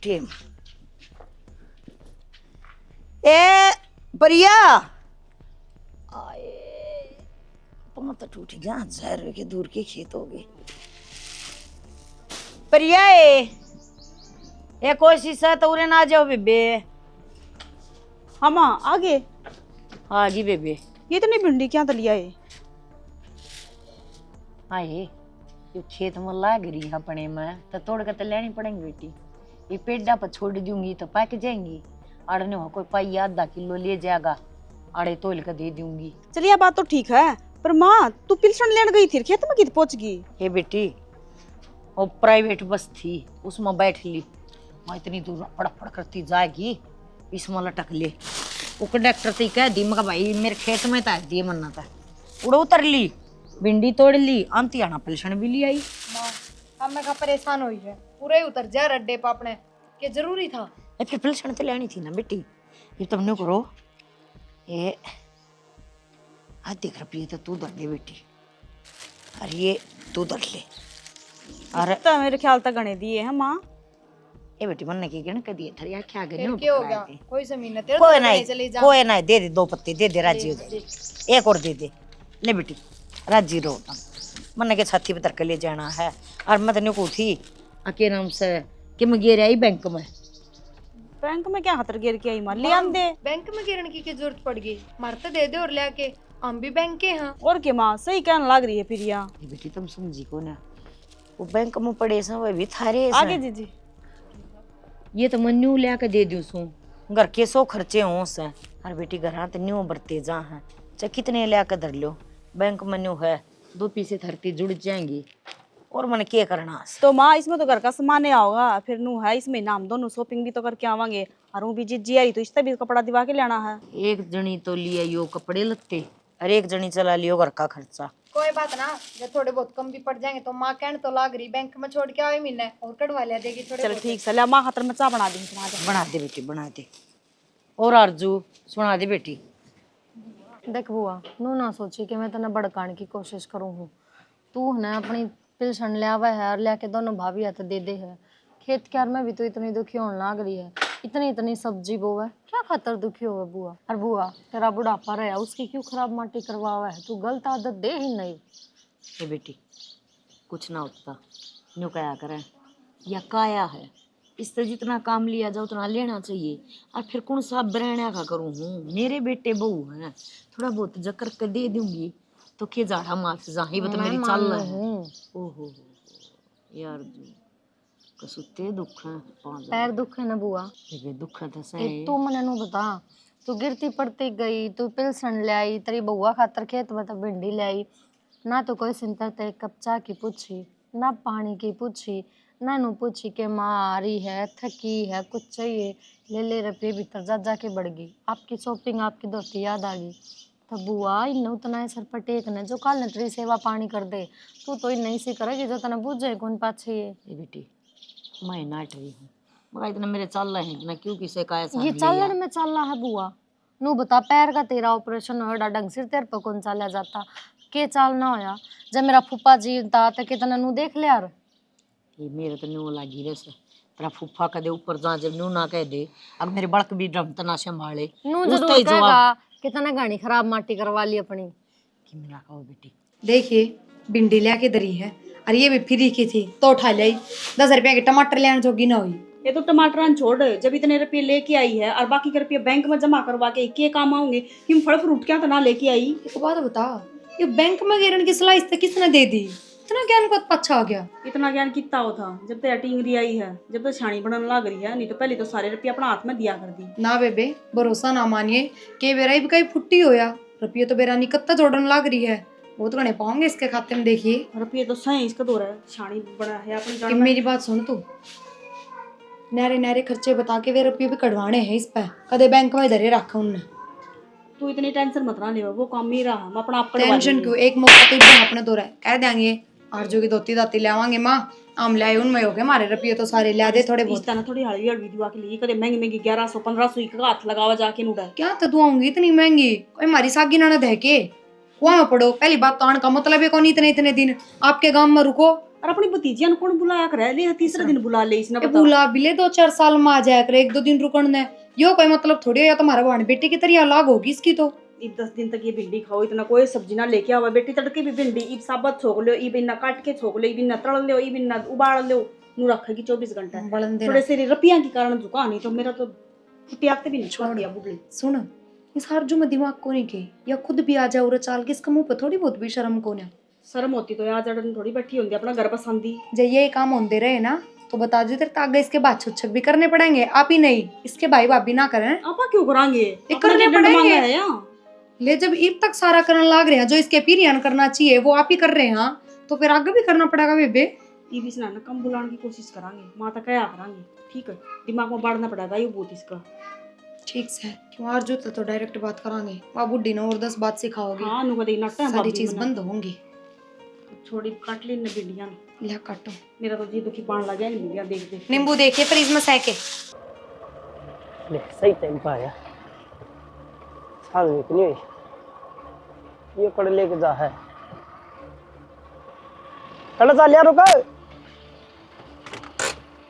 बेटी ए परिया आए पमत टूट गया जहर के दूर के खेत हो गए परिया ए कोशिश है तो उरे ना जाओ बेबे। हाँ माँ आगे आ गई बेबे। ये इतनी भिंडी क्या दलिया है? आए ये खेत में लाग रही है अपने में तो तोड़ के तो लेनी पड़ेंगी बेटी। ये पेड़ा पर छोड़ दूंगी तो पक जाएंगी। अड़ने हो कोई पाई आधा किलो ले जाएगा अड़े तोल के दे दूंगी। चलिए बात तो ठीक है पर माँ तू पिलसन लेने गई थी खेत में कित पहुंच गई? हे बेटी वो प्राइवेट बस थी उसमें बैठ ली। मैं इतनी दूर फड़फड़ करती जाएगी इसमें लटक ले। वो कंडक्टर से कह दी मैं भाई मेरे खेत में तार दिए मन्ना था उड़ा उतर ली भिंडी तोड़ ली आंती आना पिलसन भी ली आई। अब मैं परेशान हुई है पूरे ही उतर जा रड्डे पे अपने के जरूरी था। फिर पिलसन तो लेनी थी ना बेटी। ये तुमने करो ये आधे रुपये तो तू दर दे बेटी अरे ये तू दर ले। अरे तो मेरे ख्याल तक गणे दिए हैं माँ। ए बेटी मन की गण दिए थारी आंखें आ गई क्या हो गया कोई जमीन है तेरे कोई तो नहीं चली जा। कोई नहीं दे दे 2 पत्ते दे दे राजी हो जाए एक और दे दे ले बेटी राजी रो मन के छाती पे तरक ले जाना है। और मैं तेने को थी के नाम से कि मैं गिर आई बैंक में क्या खतर गिर के आई माँ ले आन दे। बैंक में गिरने की जरूरत पड़ गई मारते दे दे और ले आके हम भी बैंक के हैं। और के माँ सही कहने लग रही है फिर यहाँ। ये बेटी तुम समझी को ना वो बैंक में पड़े से वो भी थारे आगे जी ये तो मैं न्यू ले के दे दूं सू घर के 100 खर्चे हों से। और बेटी घर तो न्यू बरते जा हैं चाहे कितने ले के धर लो बैंक में न्यू है 2 पीसे धरती जुड़ जाएंगी और मन क्या करना। तो माँ इसमें तो घर का सामान होगा फिर नू है इसमें ना हम दोनों शॉपिंग भी तो करके आवांगे और वो भी जिज्जी आई तो इससे भी कपड़ा दिवा के लेना है। एक जनी तो लिया यो कपड़े लत्ते और एक जनी चला लियो घर का खर्चा। कोई बात ना जब थोड़े बहुत कम भी पड़ जाएंगे तो माँ कहने तो लाग रही बैंक में छोड़ के आए महीने और कढ़वा लिया देगी थोड़े चल बहुत। ठीक से ले माँ खातर में चाय बना देंगे तुम्हारे। बना दे बेटी बना दे। और आरजू सुना दे बेटी। देख बुआ नू ना सोची कि मैं तेने भड़काने की कोशिश करूँ हूँ। तू है अपनी पिलसन ले आवा है और लेके दोनों भाभी हाथ दे दे है। खेत क्यार में भी तो इतनी दुखी होने लग रही है इतनी सब्जी बो है क्या खातर दुखी हो बुआ। और बुआ तेरा बुढ़ापा रहा उसकी क्यों खराब माटी करवावा है तू गलत आदत दे ही नहीं। ये बेटी कुछ ना होता न्यू क्या करें या काया है इससे जितना काम लिया जाए उतना लेना चाहिए। और फिर कौन सा बरहना का करूँ हूँ मेरे बेटे बहू हैं थोड़ा बहुत जकर के दे दूंगी तो के जाड़ा माफ जाही बता मेरी चल है। ओहो यार कसुते दुख है पैर दुख है ना बुआ। ये दुख है तो सही तू मने नु बता तू गिरती पड़ती गई तू पिलसन ले आई तेरी बउआ खातर खेत में तो भिंडी ले आई ना तो कोई सिंतर ते कप चाय की पूछी ना पानी की पूछी ना नू पूछी के माँ आ रही है थकी है कुछ चाहिए ले रुपये भीतर जा जाके बढ़ गई। आपकी शॉपिंग आपकी दोस्ती याद आ गई तो बुआ इन उतना सर पर टेक ने जो काल ने तेरी सेवा पानी कर दे तू तो इन नहीं सी करेगी जो तना बुझ जाए कौन पाछे ये बेटी मैं नाट रही हूँ मगर इतना मेरे चल रहे हैं ना क्यों किसे का ऐसा ये चलन में चल रहा है बुआ। नू बता पैर का तेरा ऑपरेशन हो ढंग से तेरे पर कौन चाला जाता के चाल ना होया जब मेरा फूफा जी था तो कितना नू देख ले यार। ये मेरे तो न्यू लगी रे से तेरा फूफा कदे ऊपर जा जब न्यू ना कह दे अब मेरे बड़क भी ड्रम तना संभाले नू जरूर कहेगा कितना गाड़ी खराब माटी करवा ली अपनी कि मेरा कहो बेटी। देखिए भिंडी ले के दरी है और ये भी फ्री की थी तो उठा ली 10 रुपया के टमाटर लेने जोगी ना हुई। ये तो टमाटर छोड़ जब इतने रुपये लेके आई है और बाकी के रुपये बैंक में जमा करवा के काम आऊंगे कि फल फ्रूट क्या तो ना लेके आई। एक बात बता ये बैंक में गिरने की सलाह इस किसने दे दी इतना ज्ञान को अच्छा आ गया। इतना ज्ञान कितना हो था जब तक टिंगरी आई है जब तक छानी बनने लग रही है नहीं तो पहले तो सारे रुपये अपना हाथ में दिया कर दी। ना बेबे भरोसा ना मानिए के बेरा भी कहीं फुट्टी होया रुपये तो बेरा निकत्ता जोड़न लग रही है वो तो गणे पाओगे इसके खाते में। देखिए रुपये तो सही इसका दो रहा है छानी बना है अपनी मेरी बात सुन तू नारे नारे खर्चे बता के वे रुपये भी कढ़वाने हैं इस पे कदे बैंक में धरे रखा उनने। तू इतनी टेंशन मत ना ले वो काम मेरा हम अपना आप टेंशन क्यों एक मौका तो अपने दो रहा कह देंगे आरजू की धोती दाती ले आवांगे माँ आम ले उनमें हो गए हमारे रुपये तो सारे ले दे थोड़े बहुत ना थोड़ी हल्दी हल्दी दिवा के लिए कदे महंगी महंगी 1100 1500 का हाथ लगावा जाके नूडा क्या तो तू आऊंगी इतनी महंगी कोई हमारी सागी ना दे के कुआं में पड़ो। पहली बात तो आने का मतलब है कौन इतने इतने दिन आपके गांव में रुको और अपनी भतीजिया ने कौन बुलाया करे ले तीसरे दिन बुला ले इसने ये बता बुला भी ले 2-4 साल में आ जाया करे, 1-2 दिन रुकन ने, यो कोई मतलब थोड़ी है। या तुम्हारा बहन बेटी की तरह अलग होगी इसकी तो। इब 10 दिन तक ये भिंडी खाओ, इतना कोई सब्जी ना लेके आवा बेटी, तड़के भी भिंडी इब साबत छोक लो, इब इन्ना काट के छोक लो, इब इन्ना तल लो, इब इन्ना उबाल लो, नु रखेगी 24 घंटा। बड़न देना। थोड़े से रपिया के कारण झुका नहीं तो मेरा तो फुटियाते भी नहीं छोड़ दिया बुबली। सुन, इस हरजू में दिमाग को नहीं के, या खुद भी आ जाओ चाल के इसका मुंह पे थोड़ी बहुत भी शर्म को ना। शर्म होती तो यार जड़न थोड़ी बैठी होंगी अपना घर पसंदी। जब ये काम होते रहे ना तो बता दे तेरे आगे इसके बाद छुच्छक भी करने पड़ेंगे। आप ही नहीं, इसके भाई भाभी ना करें। आपा क्यों करांगे? ये करने अपना डंड पड़ेंगे। मांगा है यहाँ। ले जब ईब तक सारा करने लाग रहे हैं, जो इसके पीरियन करना चाहिए वो आप ही कर रहे हैं, तो फिर आगे भी करना पड़ेगा बेबे। ये भी ना कम बुलाने की कोशिश करांगे, माता क्या करांगे, ठीक है दिमाग में बढ़ना पड़ेगा ये बहुत इसका। ठीक से क्यों आज जो तो डायरेक्ट बात करांगे, वहाँ बुढ़ी ने और 10 बात सिखाओगे। हाँ नुका देखना टाइम सारी चीज बंद होंगी। छोड़ी काट ली न भिंडियां। ले काटो। मेरा तो जी दुखी पान लगा है भिंडियां देख देख। नींबू देखिए फ्रीज में सेके। ले सही टाइम पर आया, साल में इतनी हुई ये कड़ लेके जा है कड़ जा लिया रुका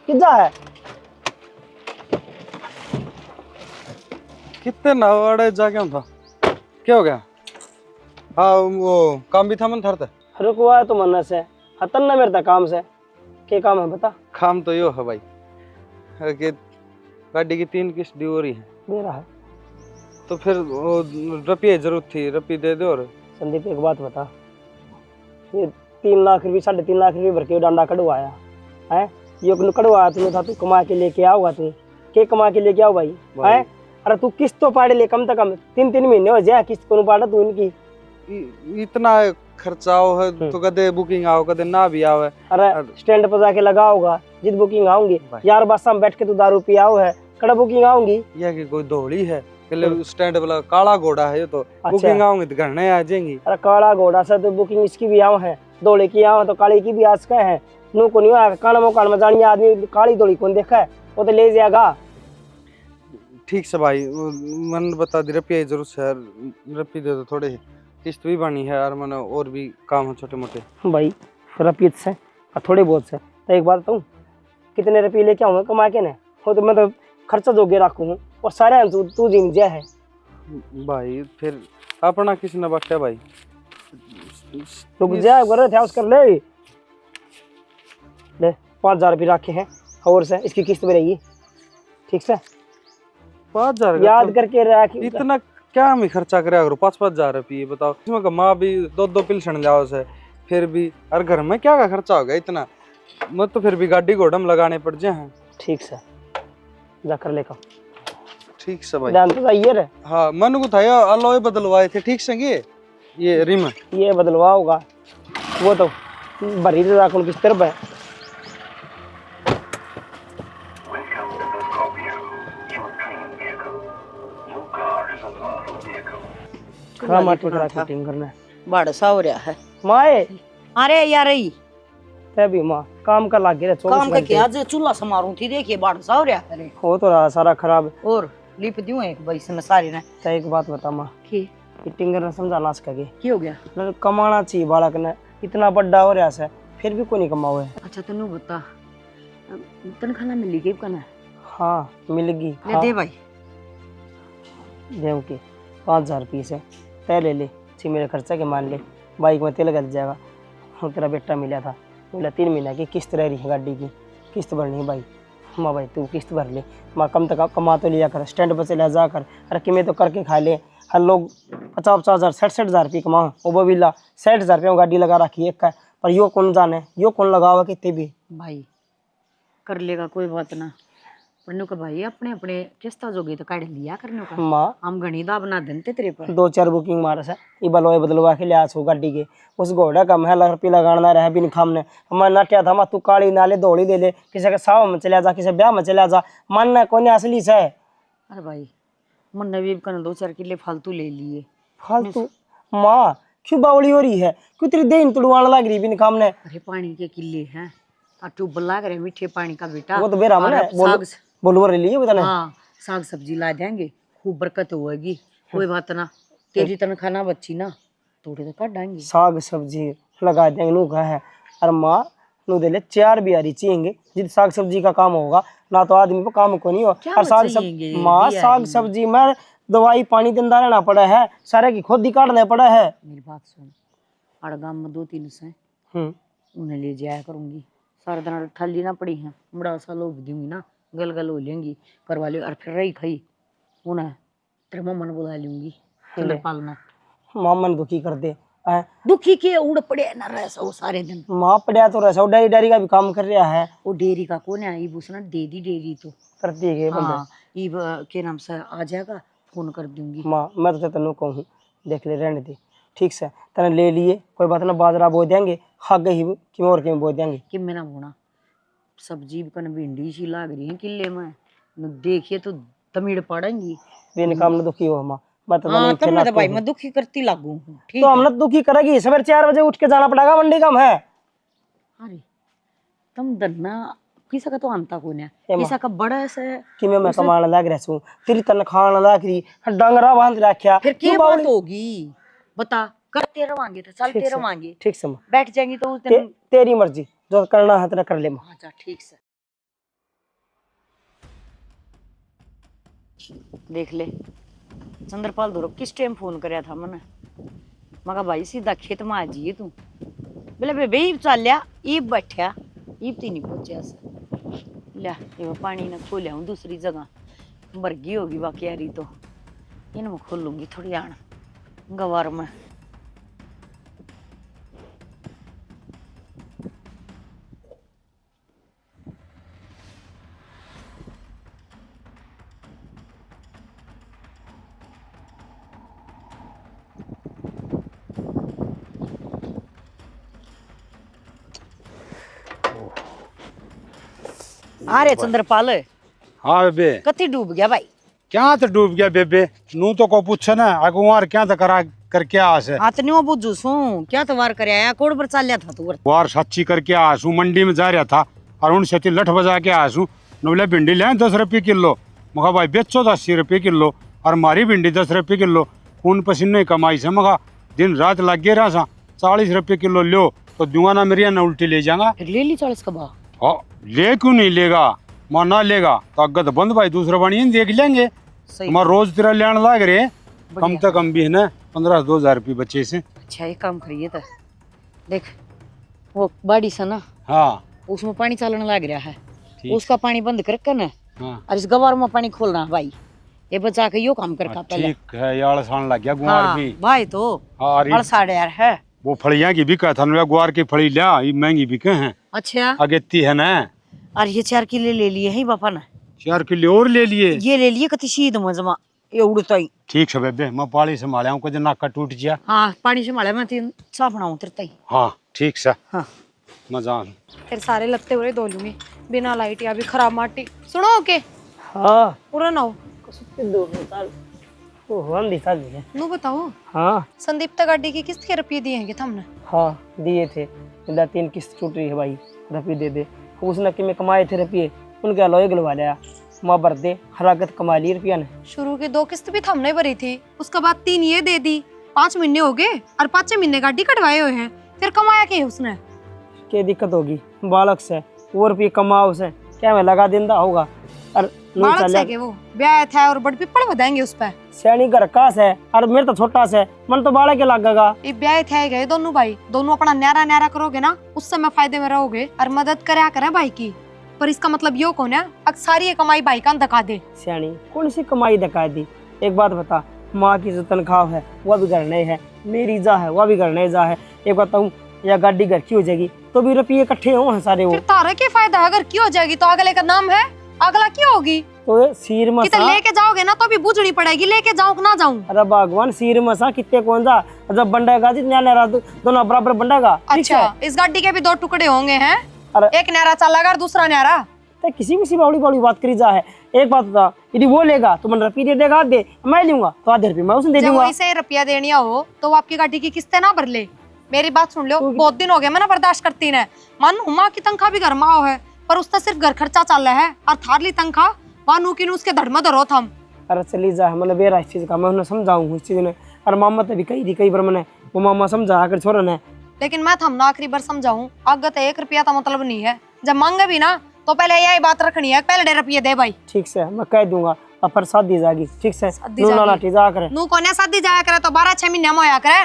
कितना है कितने नवाड़े जाके था क्या हो गया? हाँ वो काम भी था मन थरते रुकवा तो मन से हतन ना मेरे काम से क्या काम है बता। काम तो यो है भाई कि गाड़ी की 3 किस्त ड्यू हो रही है मेरा है तो फिर वो रुपये जरूरत थी, रुपये दे दो। और संदीप एक बात बता, ये 3 लाख रुपये 3.5 लाख रुपये भर के डांडा कड़वाया है, ये कड़वाया तूने था, तू कमा के लेके आओगा, तू के कमा के लेके आओ भाई है। अरे तू किस्त तो पाड़ ले कम से कम 3-3 महीने हो जाए किस्त को पाड़ा तू इनकी। इतना खर्चाओ है तो कदे बुकिंग आओ कदे ना भी आओ है। अरे स्टैंड पर जाके लगाओगा जित बुकिंग आऊंगी यार, बस हम बैठ के तू दारू पी आओ है कड़ा बुकिंग आऊंगी। यह कि कोई दौड़ी है स्टैंड वाला काला घोड़ा है ये तो बुकिंग आऊंगी तो घर नहीं आ जाएंगी। अरे काला घोड़ा से तो बुकिंग इसकी भी आओ है, दौड़े की आओ तो काली की भी आज का है। नू को नहीं आया काना मोकान में जानी आदमी काली दौड़ी कौन देखा है, वो तो ले जाएगा। ठीक से भाई मन बता दी रुपये जरूर है, रुपये दे दो, थोड़े किस्त भी बनी है और मैंने और भी काम है छोटे मोटे भाई। रुपये से और थोड़े बहुत से तो एक बात बताऊँ, कितने रुपये लेके आऊँगा कमा के ना हो तो मैं तो खर्चा जोगे रखूँ और सारे तू जिम जा है भाई। फिर अपना किसी ने बांटा भाई, रुक जा कर थे कर ले 5,000 रुपये रखे हैं और से इसकी किस्त भी रहेगी ठीक से 5,000 याद करके रख। इतना क्या हम खर्चा करे अगर 5,000 रुपये बताओ, इसमें का माँ भी 2-2 पिलसन जाओ से फिर भी और घर में क्या का खर्चा होगा इतना, मत तो फिर भी गाड़ी घोड़म लगाने पड़ जाए। ठीक से जाकर लेकर ठीक से भाई ध्यान तो चाहिए रे। हाँ मन को था यार अलॉय बदलवाए थे ठीक से ये रिम ये बदलवा होगा वो तो भरी राख किस तरफ है। हाँ माटी का फिटिंग करना है बड़ सा हो रहा है माए। अरे यार यही तभी माँ काम का लागे रे 24 काम का घंटे। क्या आज चूल्हा समारू थी, देखिए बड़ सा हो रहा है रे। हो तो रहा सारा खराब। और लिप दूं एक भाई से मैं सारी ने तो एक बात बता माँ, की फिटिंग करना समझाना सके की हो गया। मतलब कमाना चाहिए बालक ने, इतना बड़ा हो रहा है फिर भी कोई नहीं कमाओ है। अच्छा तनु बता तनख्वाह ना मिली के कना हाँ मिलेगी। ले हाँ दे भाई जेम के 5,000 रुपये से तय ले ले सी मेरे खर्चा के मान ले, बाइक में तेल गल जाएगा। और तेरा बेटा मिला था, बोला 3 महीने की किस्त रह रही है, गाड़ी की किस्त भरनी है भाई। माँ भाई तू किस्त भर ले, माँ कम तक कमा तो लिया कर, स्टैंड पर से ले जा कर, अरे कि मैं तो करके खा ले। हर लोग 50,000 60,000 रुपये कमाओ, वो भी ला 60,000 रुपये में गाड़ी लगा रखी एक का, पर यो कौन जाने यो कौन लगावा कितने भी भाई कर लेगा कोई बात ना, पर का भाई अपने अपने किस्ता जोगे तो काढ़ लिया करने का। माँ हम घनी दा बना देते तेरे पर 2-4 बुकिंग मार से ये बलवाए बदलवा के लिया छो गाड़ी के, उस घोड़ा का महल रुपये लगाना रहा बिन खामने। मैं नटिया था तू काली नाले दौड़ी दे ले, किसी के साव में चला जा, किसी ब्याह में चला जा, मानना कौन असली से। अरे भाई मन भी कन 2-4 किले फालतू ले लिए फालतू माँ क्यों बावली हो रही है, क्यों तेरी देन तुड़वाने लग रही बिन खामने। अरे पानी के किले हैं ट्यूब लग रहे मीठे पानी का बेटा, वो तो बेरा और मन अब साग बोलवर ले लिए बताने। हाँ साग सब्जी ला देंगे, खूब बरकत होगी, कोई बात ना। तेरी तनख्वाह ना बच्ची ना थोड़ी तो काट डाएंगे। साग सब्जी लगा देंगे नू का है। अरे माँ नू दे ले 4 बिहारी चाहिए जित साग सब्जी का काम होगा ना तो आदमी को काम को नहीं हो। क्या और साग चाहिएंगे सब माँ बिहारी? साग सब्जी में दवाई पानी देंदा रहना पड़ा है, सारे की खुद ही काटना पड़ा है। मेरी बात सुन, आड़ गांव में 2-3 से हम्म उन्हें ले जाया करूंगी, सारा दिन थाली ना पड़ी है, बड़ा सा लोग दूंगी ना, गल गल हो लेंगी करवा ले, और फिर रही खाई उन्हें तेरे मम्मा ने बुला लूंगी चंद्रपाल ने। मामन दुखी कर दे दुखी के उड़ पड़े ना रह सो सारे दिन। माँ पड़ा तो रहा डेरी डेरी का भी काम कर रहा है। वो डेयरी का कौन है, इब उसने दे दी डेयरी तो करती है हाँ, इब के नाम से आ जाएगा, फोन कर दूंगी। माँ मैं तो तेन कहूँ देख ले रहने दे, ठीक से तेने ले लिए कोई बात ना, बाजरा बो देंगे आगे ही कि और क्यों बो देंगे कि मैं ना बोना सब्जी कन भिंडी सी लाग रही है किले में, न देखिए तो तमिड़ पड़ेंगी। बिन काम न दुखी हो माँ, मैं तो हाँ नहीं तब खेला मैं तो भाई मैं दुखी करती लागू हूँ, ठीक तो है। हमने दुखी करेगी, सवेरे 4 बजे उठ के जाना पड़ेगा, मंडी काम है। अरे तुम दन्ना किसा का तो आंता कौन है, माँ। किसा का बड़ा से कि मैं कमाने लग रहा हूँ, तेरी तनख्वाह लग रही डंगरा बांध रखा फिर क्या बात होगी बता, करते रवांगे तो चलते रवांगे, ठीक से माँ, बैठ जाएंगे तो उस दिन। तेरी मर्जी, जो करना है तेरा कर ले माँ। अच्छा ठीक से देख ले चंद्रपाल धोरो किस टाइम फोन करया था मैंने, मगा भाई सीधा खेत में आ जाइए तू, बोले बेबे इब चल लिया, इब बैठा इब ती नहीं पहुंचा से लिया ये पानी ना खोलिया हूँ दूसरी जगह, मरगी होगी बाकी यारी तो इन मैं खोल लूंगी थोड़ी आन गवार में। अरे चंद्रपाल हाँ बेबे कति डूब गया भाई। क्या तो डूब गया बेबे, नू तो को पूछे ना अगुआर क्या तो करा करके आस है। आतनियों बुझू सू क्या तवार कर आया, कोड़ पर चल लिया था तू। वार सच्ची करके आसू, मंडी में जा रहा था और उनसे लठ बजा के आसू, बोले भिंडी ले 10 रुपये किलो, मगा भाई बेचो 80 रुपये किलो, और मारी भिंडी 10 रुपये किलो, खून पसीने कमाई से मगा दिन रात लग गए रहा सा, 40 रुपये किलो लो तो दूंगा ना मेरी ना उल्टी ले जाऊंगा। फिर ले ली 40 का भाव। हाँ ले क्यों नहीं लेगा, मां ना लेगा तो अगत बंद भाई दूसरा बनी देख लेंगे। सही हमारा रोज तेरा लेने लाग रहे कम से कम भी है ना 15-2000 रुपये बच्चे से। अच्छा ये काम करिए तो देख वो बाड़ी सा ना, हाँ उसमें पानी चलने लग रहा है, ठीक। उसका पानी बंद कर ना हाँ और इस गवार में पानी खोलना है भाई, ये बचा के यो काम कर पहले। ठीक है यार सान लग गया गुआर हाँ भी। भाई तो हाँ अरे 8.5 यार है। वो फलियां की भी कहता ना गुआर की फली लिया, ये महंगी भी हैं अच्छा अगेती है ना। और ये 4 किलो ले लिए है बापा ने, 4 किलो और ले लिए, ये ले लिए कति शीद में जमा ये उड़ता ही। ठीक है बेबे मैं पाली संभाला हूँ, कुछ नाका टूट गया। हाँ पानी से माला मैं तीन साफना उतरता ही। हाँ ठीक से हाँ मजा तेरे सारे लगते हुए धो लूंगी, बिना लाइट या भी खराब माटी। सुनो ओके हाँ पूरा ना हो। हम दिखा दिए। नू बताओ हाँ संदीप तक गाड़ी की किस्त के रुपये दिए हैं हमने? हाँ दिए थे, मेरा 3 किस्त छूट रही है भाई, रुपये दे दे। उसने कि मैं कमाए थे रुपये, उनके अलावा गलवा लिया, माँ भर दे हराकत कमा ली रुपया ने। शुरू की 2 किस्त भी हमने भरी थी, उसके बाद 3 ये दे दी, 5 महीने हो गए और 5 महीने गाड़ी कटवाए हुए हैं, फिर कमाया क्या उसने? क्या दिक्कत होगी बालक से, वो रुपये कमाओ से क्या मैं लगा देंदा होगा। और बालक से के वो ब्याह था और बड़ पिपड़ बधाएंगे उस पे। सैनी घर का से और मेरे तो छोटा से, मन तो बालक के लगेगा। ये ब्याह थे गए दोनों भाई, दोनों अपना न्यारा न्यारा करोगे ना उस समय फायदे में रहोगे और मदद करया करे भाई की। पर इसका मतलब यो कौन है अक सारी कमाई भाई का धका दे। सैनी कौन सी कमाई धका दी, एक बात बता, माँ की जो तनख्वाह है वह भी घर नहीं है, मेरी जा है वह भी घर नहीं जा है। एक बताऊँ या गाड़ी घर की हो जाएगी तो भी रुपये इकट्ठे हो सारे वो। फिर तारा क्या फायदा अगर की हो जाएगी तो अगले का नाम है, अगला क्या होगी? तो सिर में कितने लेके जाओगे ना तो भी बुझनी पड़ेगी, लेके जाऊं ना जाऊं। अरे भगवान सिर में सा कितने कौन जा, जब बंडेगा जितना न्यारा दोनों बराबर बंडेगा। अच्छा इस गाड़ी के भी 2 टुकड़े होंगे हैं, अरे एक न्यारा चलेगा और दूसरा न्यारा। तो किसी भी बावड़ी बावड़ी बात करी जा है। एक बात बता, यदि वो लेगा तो मन रुपये दे देगा, दे मैं लूंगा तो आधे रुपये मैं उसे दे जब दूंगा। वही से रुपया देनिया हो तो वो आपकी गाड़ी की किस्तें ना भर ले। मेरी बात सुन लो, बहुत दिन हो गए मैं ना बर्दाश्त करती न। मानो माँ की तनख्वाह भी घर में आओ है, पर उसका सिर्फ घर खर्चा चल रहा है और थारली तनख्वाह वानू की उसके धड़ में धरो थम। अरे चली जा, मतलब बेरा इस चीज का मैं उन्हें समझाऊँ इस चीज ने। और मामा तो भी कही थी कई बार मैंने, वो मामा समझा कर छोड़ ने लेकिन मैं थमना आखिरी बार समझाऊं, आगे तो 1 रुपया का मतलब नहीं है। जब मांगे भी ना तो पहले यही बात रखनी है, पहले 1.5 रुपये दे भाई। ठीक से मैं कह दूंगा अब पर शादी जागी। ठीक से शादी नू ना जागी। लाठी जा करे नू कोने शादी जाया करे तो 12-6 महीने में होया करे।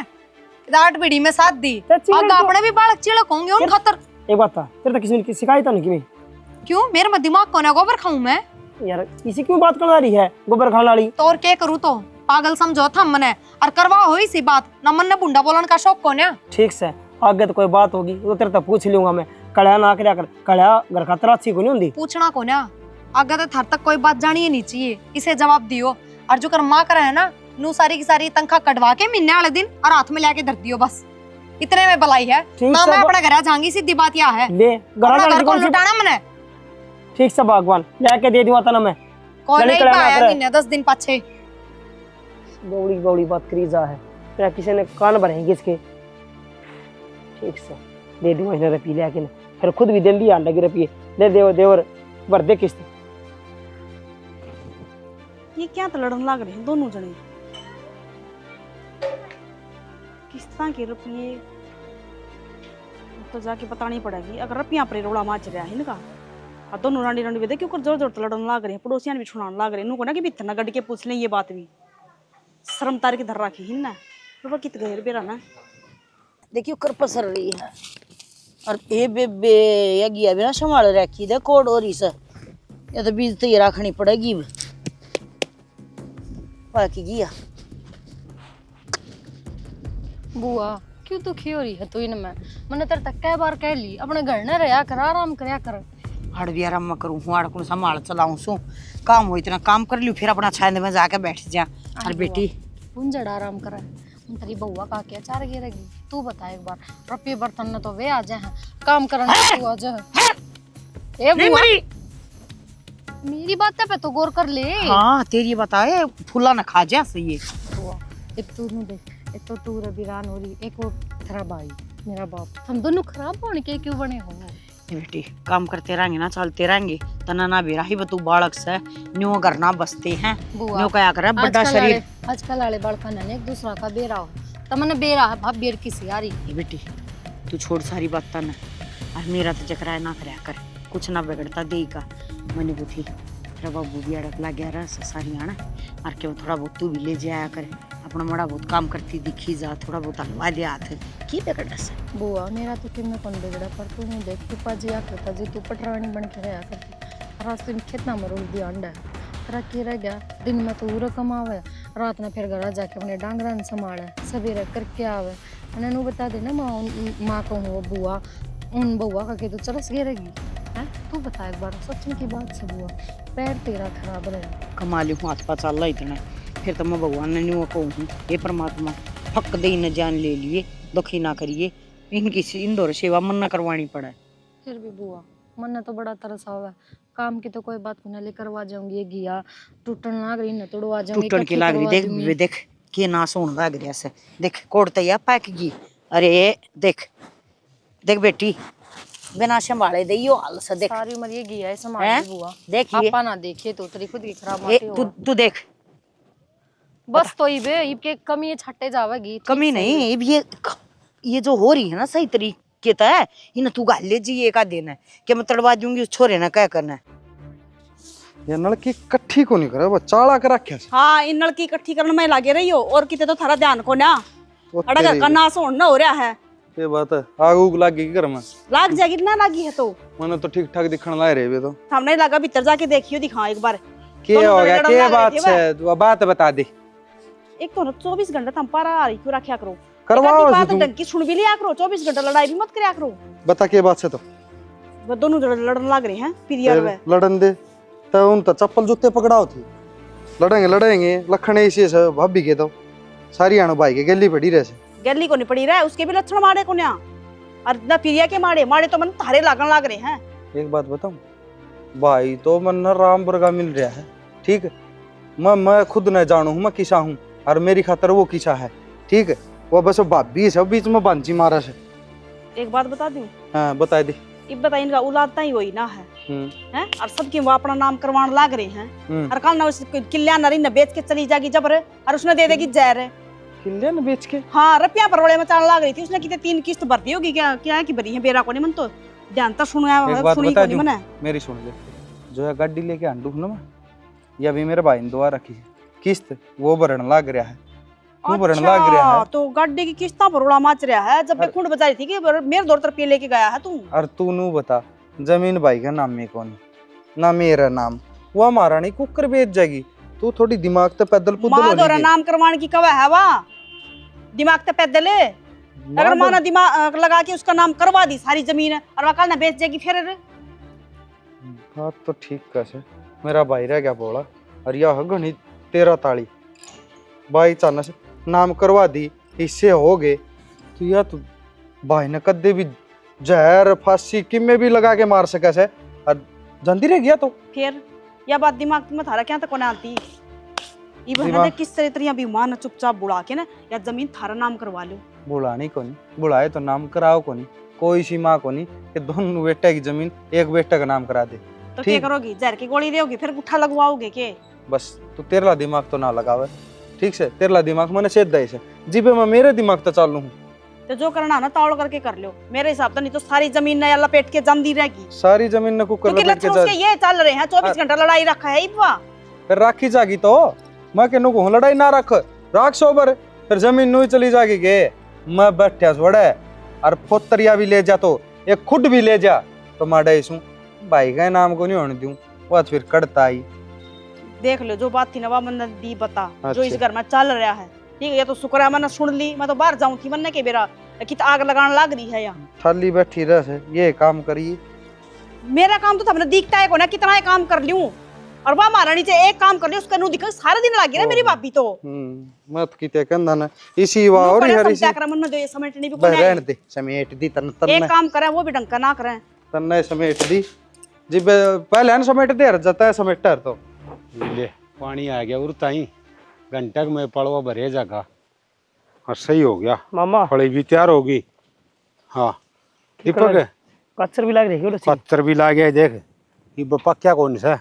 8 पीढ़ी में शादी चाची, आगे अपने भी बालक चिड़क होंगे उन खातर। एक बात था, तेरे तो किसी ने शिकायत नहीं की। क्यों मेरे में दिमाग कोने गोबर खाऊं मैं? यार इसी क्यों बात कर रही है गोबर खाने वाली? तो और क्या करूं, तो पागल समझो था मने और करवा हो सी बात ना, मन ने बुंडा बोलन का शौक कोने। ठीक से आगे तो कोई बात होगी तो तेरे तो पूछ लूंगा मैं। कड़ा ना कर कड़ा घर का तराची को नहीं होंगी। पूछना कोने आगे तो थार तक कोई बात जानी ही नहीं चाहिए, इसे जवाब दियो। और जो कर माँ करे है ना, नू सारी की सारी तनख्वाह कटवा के महीने वाले दिन और हाथ में लेके धर दियो, बस इतने में भलाई है ना। मैं अपने घर जाऊंगी, सीधी बात यह है। ले घर को लुटाना मने। ठीक से भगवान लेके दे दूंगा तना मैं। कोई नहीं पाया महीने 10 दिन पाछे। बौड़ी बौड़ी बात करी जा है, तेरा किसी ने कान भरेंगे इसके। ठीक से दे दूंगा इन्हें रुपये लेके, फिर खुद भी दे दिया अंडा के रुपये दे देवर भर दे किस्त। ये क्या तो लड़न लग रहे हैं दोनों जने। किस्ता के रुपये तो जाके बतानी पड़ेगी। अगर रुपया पर रोड़ा माच रहा है इनका, और दोनों रानी रानी बेदे क्यों जोर जोर तो लड़न लग रहे हैं। पड़ोसियां भी छुड़ाने लग रहे हैं। नुको ना कि बिथर ना गड्डी के पूछ लें ये बात भी। शर्म तार के धर रखी ही ना, रुपया कित गए बेरा ना। देखियो कर पसर रही है और ए बेबे ये गिया बिना संभाल रखी दे कोड और इस ये तो बीज तो ये रखनी पड़ेगी बाकी गिया। बुआ क्यों दुखी हो रही है तू इनमें? मैंने तेरे तक कई बार कह ली अपने घर न रहा कर, आराम करया कर। हड़ भी आराम में करूँ हूँ, अड़कू संभाल चलाऊँ सू काम हो इतना काम कर लूँ, फिर अपना छांद में जाके बैठ जा। और बेटी पुंजड़ आराम कर तेरी बउआ का क्या चार गिरेगी? तू बता एक बार, रुपये बर्तन न तो वे आ जाए काम करने तू आ जा। ए बुआ मेरी बात पे तो गौर कर ले। हाँ तेरी बताए फूला न खा जा सही है। बुआ एक तू न देख, एक तो तू रबीरान हो रही, एक वो तेरा भाई मेरा बाप, हम दोनों खराब होने के क्यों बने हो? बेटी काम करते रहेंगे ना चलते रहेंगे तना ना बेरा ही बतू बालक से न्यू करना बसते हैं न्यू क्या करे बड़ा शरीर। आजकल वाले बड़का ने एक दूसरा का बेरा हो तमने बेरा है भाभी बेर किसी यारी। ये बेटी तू छोड़ सारी बात तना और मेरा तो जकरा ना करया कर, कुछ ना बिगड़ता दे का मनी बुथी। तेरा बाबू भी अड़क ला गया रहा सारी आना और क्यों थोड़ा बहुत तू भी ले जाया करे, अपना बड़ा बहुत काम करती दिखी जा, थोड़ा बहुत हलवा दे हाथ की बिगड़ा से। बुआ मेरा तो कि मैं कौन बिगड़ा, पर तू नहीं देख तू पाजी आ करता जी, तू पटरानी बन के रहा करती। रास्ते में कितना मरूल दिया अंडा तेरा की रह गया। दिन में तो पूरा कमावे, रात में फिर घर जाके अपने डांगरा संभाले, सवेरे करके आवे। मैंने नू बता देना माँ को हूँ बुआ उन बुआ का के तो चरस गिरेगी है। तू बता एक बार सच में की बात से बुआ पैर तेरा खराब रहे कमा ली हूँ हाथ पा चल रहा इतना, फिर तो मैं भगवान ने न्यू कहूँ ये परमात्मा फक दे न जान ले लिए दुखी ना करिए, इनकी इंदौर सेवा मन न करवानी पड़े। फिर भी बुआ मन ने तो बड़ा तरस आवा, काम की तो कोई बात को ना ले करवा जाऊंगी। ये घिया टूटन लाग रही न तोड़वा जाऊंगी, टूटन की लाग रही देख वे देख के नास होने लग रहा से देख कोड़ तैया पैक की। अरे देख देख बेटी बिना संभाले दे यो हाल से देख सारी उम्र ये घिया है संभाल बुआ। देखिए आपा ना देखिए तो तेरी खुद की खराब माटी हो। तू देख बस तो इबे इबके कमी छट्टे जावेगी कमी नहीं अब ये जो हो रही है ना सही तरीके तो है इन तू गाल ले जी एक दिन है कि मैं तड़वा दूंगी उस छोरे ना क्या करना है। ये नलकी कट्ठी को नहीं करे वो चाला कर रखे। हाँ इन नलकी इकट्ठी करने में लागे रही हो और किते तो थारा ध्यान को ना अड़गा का नास होना हो रहा है। ये बात है आग उग लागी घर में लाग जाएगी ना लागी है तो मैंने तो ठीक ठाक दिखने लाए रहे तो हमने लगा भीतर जाके देखियो दिखा एक बार क्या हो गया क्या बात है तू बात बता दे। एक तो 24 घंटे हम पारा आ रही क्यों रखा करो करवाओ बात डंकी सुन भी लिया करो 24 घंटे लड़ाई भी मत करया करो। बता के बात से तो वो दोनों लड़न लग रहे हैं पीरियड में लड़न दे तो उन तो चप्पल जूते पकड़ाओ थी लड़ेंगे लड़ेंगे लखन ऐसे सब भाभी के तो सारी आनो भाई के गली पड़ी रहे गली को नहीं पड़ी रहा उसके भी लक्षण मारे को ना और ना पिरिया के मारे मारे तो मन थारे लागन लाग रहे हैं। एक बात बताऊं भाई तो मन राम वर्गा मिल रहा है ठीक है मैं खुद न जानू हूँ मैं किसा हूँ और मेरी खातर वो किसा है ठीक है वो बस भाभी सब बीच में बांची मारा से। एक बात बता दूं हाँ बता दे इब बता इनका औलाद ही वही ना है हैं और सबके वो अपना नाम करवाने लाग रहे हैं और कल ना उस किल्या नरी न बेच के चली जाएगी जबर और उसने दे देगी जहर किले न बेच के। हाँ रुपया परोले में चाल लाग रही थी उसने कितने 3 किस्त भर दी होगी क्या क्या की भरी है बेरा को नहीं मन तो ध्यान तो सुना एक बात सुनी बता को नहीं दूं, मने मेरी सुन ले। जो है गाड़ी लेके आंडू ना मैं, ये अभी मेरे भाई ने दुआ रखी है, किस्त वो भरन लाग रहा है। क्यों भरन लाग रहा है? तो गाड़ी की किस्ता परोला माच रहा है जब खुंड बजा थी कि मेरे 2 रुपये लेके गया है तू। और तू नू बता, जमीन भाई का नाम में कौन ना मेरा नाम, वो हमारा नहीं कुकर बेच जाएगी। तू थोड़ी दिमाग तो पैदल पुदल माँ दोरा नाम करवाने की कवा है वा दिमाग तो पैदल है। अगर माँ ने दिमाग लगा के उसका नाम करवा दी सारी जमीन और वह कल ना बेच जाएगी फिर। बात तो ठीक कैसे, मेरा भाई रह गया बोला और यह घनी 13 ताली भाई चाना से नाम करवा दी, इससे हो गए तो यह तो भाई ने कदे भी जहर फांसी किमे भी लगा के मार सके से और जल्दी रह गया। तो फिर यह बात दिमाग में थारा क्या तक आती दिमाग- किस तरह भी माँ ने चुपचाप बुला के ना या जमीन थारा नाम करवा लो। बुलानी को नहीं, बुलाए तो नाम कराओ को नहीं, कोई सी माँ को नहीं कि दोनों बेटे की जमीन एक बेटे का नाम करा दे। तो क्या ठीक। करोगी जहर की गोली दोगी फिर गुट्ठा लगवाओगे के। बस तू तेरला दिमाग तो ना लगावे, ठीक से? तेरला दिमाग मैंने सेध दे से जिबे मैं मेरे दिमाग तो चालू हूँ। तो जो करना ना तावड़ करके कर लो मेरे हिसाब से, नहीं तो सारी जमीन नया लपेट के जम दी रहेगी। सारी जमीन ने कुकर क्योंकि लपेट के लक्षण उसके ये चल रहे हैं 24 घंटा लड़ाई रखा है इबा। फिर राखी जागी तो मैं कहूँ को लड़ाई ना रख राख सोबर, फिर जमीन नू ही चली जागी के मैं बैठा सोड़े और फोतरिया भी ले जा तो एक खुद भी ले जा तो माडा इसू भाई का नाम को नहीं होने दूं, वो फिर कड़ता आई। देख लो जो बात थी ना वो मैंने दी बता जो इस अच्छा। घर में चल रहा है। ठीक है ये तो शुक्र है मैंने सुन ली, मैं तो बाहर जाऊं थी मन्ने के बेरा कि आग लगाने लग रही है यहाँ। थाली बैठी रह से ये काम करिए। मेरा काम तो था दिखता है को ना कितना ही काम कर लूं और वह महारानी से एक काम कर लियो उसका नु दिखा सारा दिन लगी ना मेरी भाभी तो। मत किते कहंदा ना इसी वा और हरी सी मन में दे समेटने भी बह कोई रहन दे समेट दी तन तन एक काम करे वो भी ढंग का ना करे। तन्ने समेट दी जिब पहले न समेट दे जाता है समेटर तो ले पानी आ गया उर ताई घंटा में पड़वा भरे जागा और सही हो गया। मामा फड़ी भी तैयार होगी। हाँ दीपक कच्चर भी लग रही है। पत्थर भी ला गया देख ये पक्या कौन सा।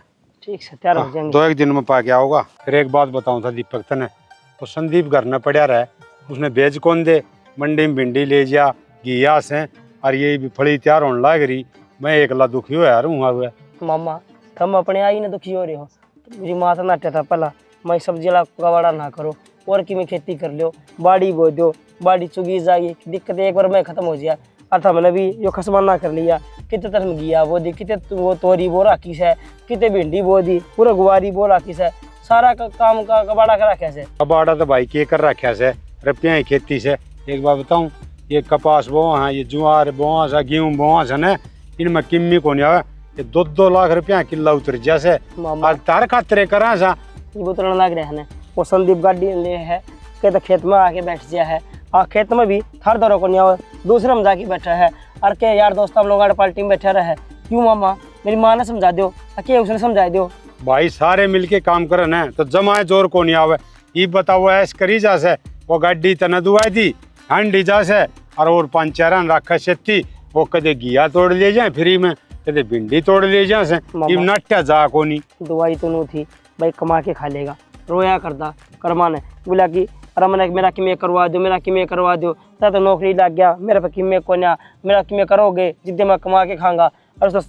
ठीक से तैयार हो जाएंगे। 2 एक दिन में पा के आओगा। फिर एक बात बताऊं था दीपक तने, वो संदीप घर न पड़ा रहा उसने बेच कौन दे मंडी में भिंडी ले जा घिया से और ये भी फड़ी तैयार होने लग रही। मैं एकला दुखी हो यार हूँ। मामा तुम अपने आई ने दुखी हो रहे हो। मेरी माँ तो नाट्य था पहला मैं सब्जी ला कबाड़ा ना करो और कि मैं खेती कर लो बाड़ी बो दो बाड़ी चुगी जाएगी दिक्कत एक बार मैं खत्म हो जाए। और हमने भी यो खसमान ना कर लिया कितने तरह गया वो दी कितने वो तोरी बो राखी से कितने भिंडी बो दी पूरा गुवारी बो राखी से सारा काम का कबाड़ा कर रखा से। कबाड़ा तो भाई के कर रखा से रुपया ही खेती से। एक बात बताऊं ये कपास बोआ है ये ज्वार बोआ सा गेहूँ बोआ सा न इनमें किम्मी को नहीं आवे ये 2-2 लाख रुपया किला उतर जैसे मामा तार खातरे करा सा ये बोतल लग रहे हैं वो संदीप गाड़ी ले है के तो खेत में आके बैठ गया है और खेत में भी थर दरों को नहीं आवे दूसरे में जाके बैठा है और के यार दोस्त हम लोग पार्टी में बैठा रहे। क्यों मामा मेरी माँ ने समझा दो के उसने समझा दो भाई सारे मिलके काम करे न तो जमाए जोर को नहीं आवे। ये बताओ ऐस करी जा से वो गाड़ी तना दुआई दी हंडी जा से और 5-4 रखा सेती वो कदे घिया तोड़ ले जाए फ्री में कदे भिंडी तोड़ ले जाए से ये नट्या जा को नहीं। दवाई तो नहीं थी भाई कमा के खा लेगा रोया करता कर्मा ने बोला कि अरे मैंने मेरा किमें करवा दो मेरा किमें करवा दो तो नौकरी लग गया मेरे पे किमें को ना मेरा किमें करोगे जितने मैं कमा के खाऊंगा। और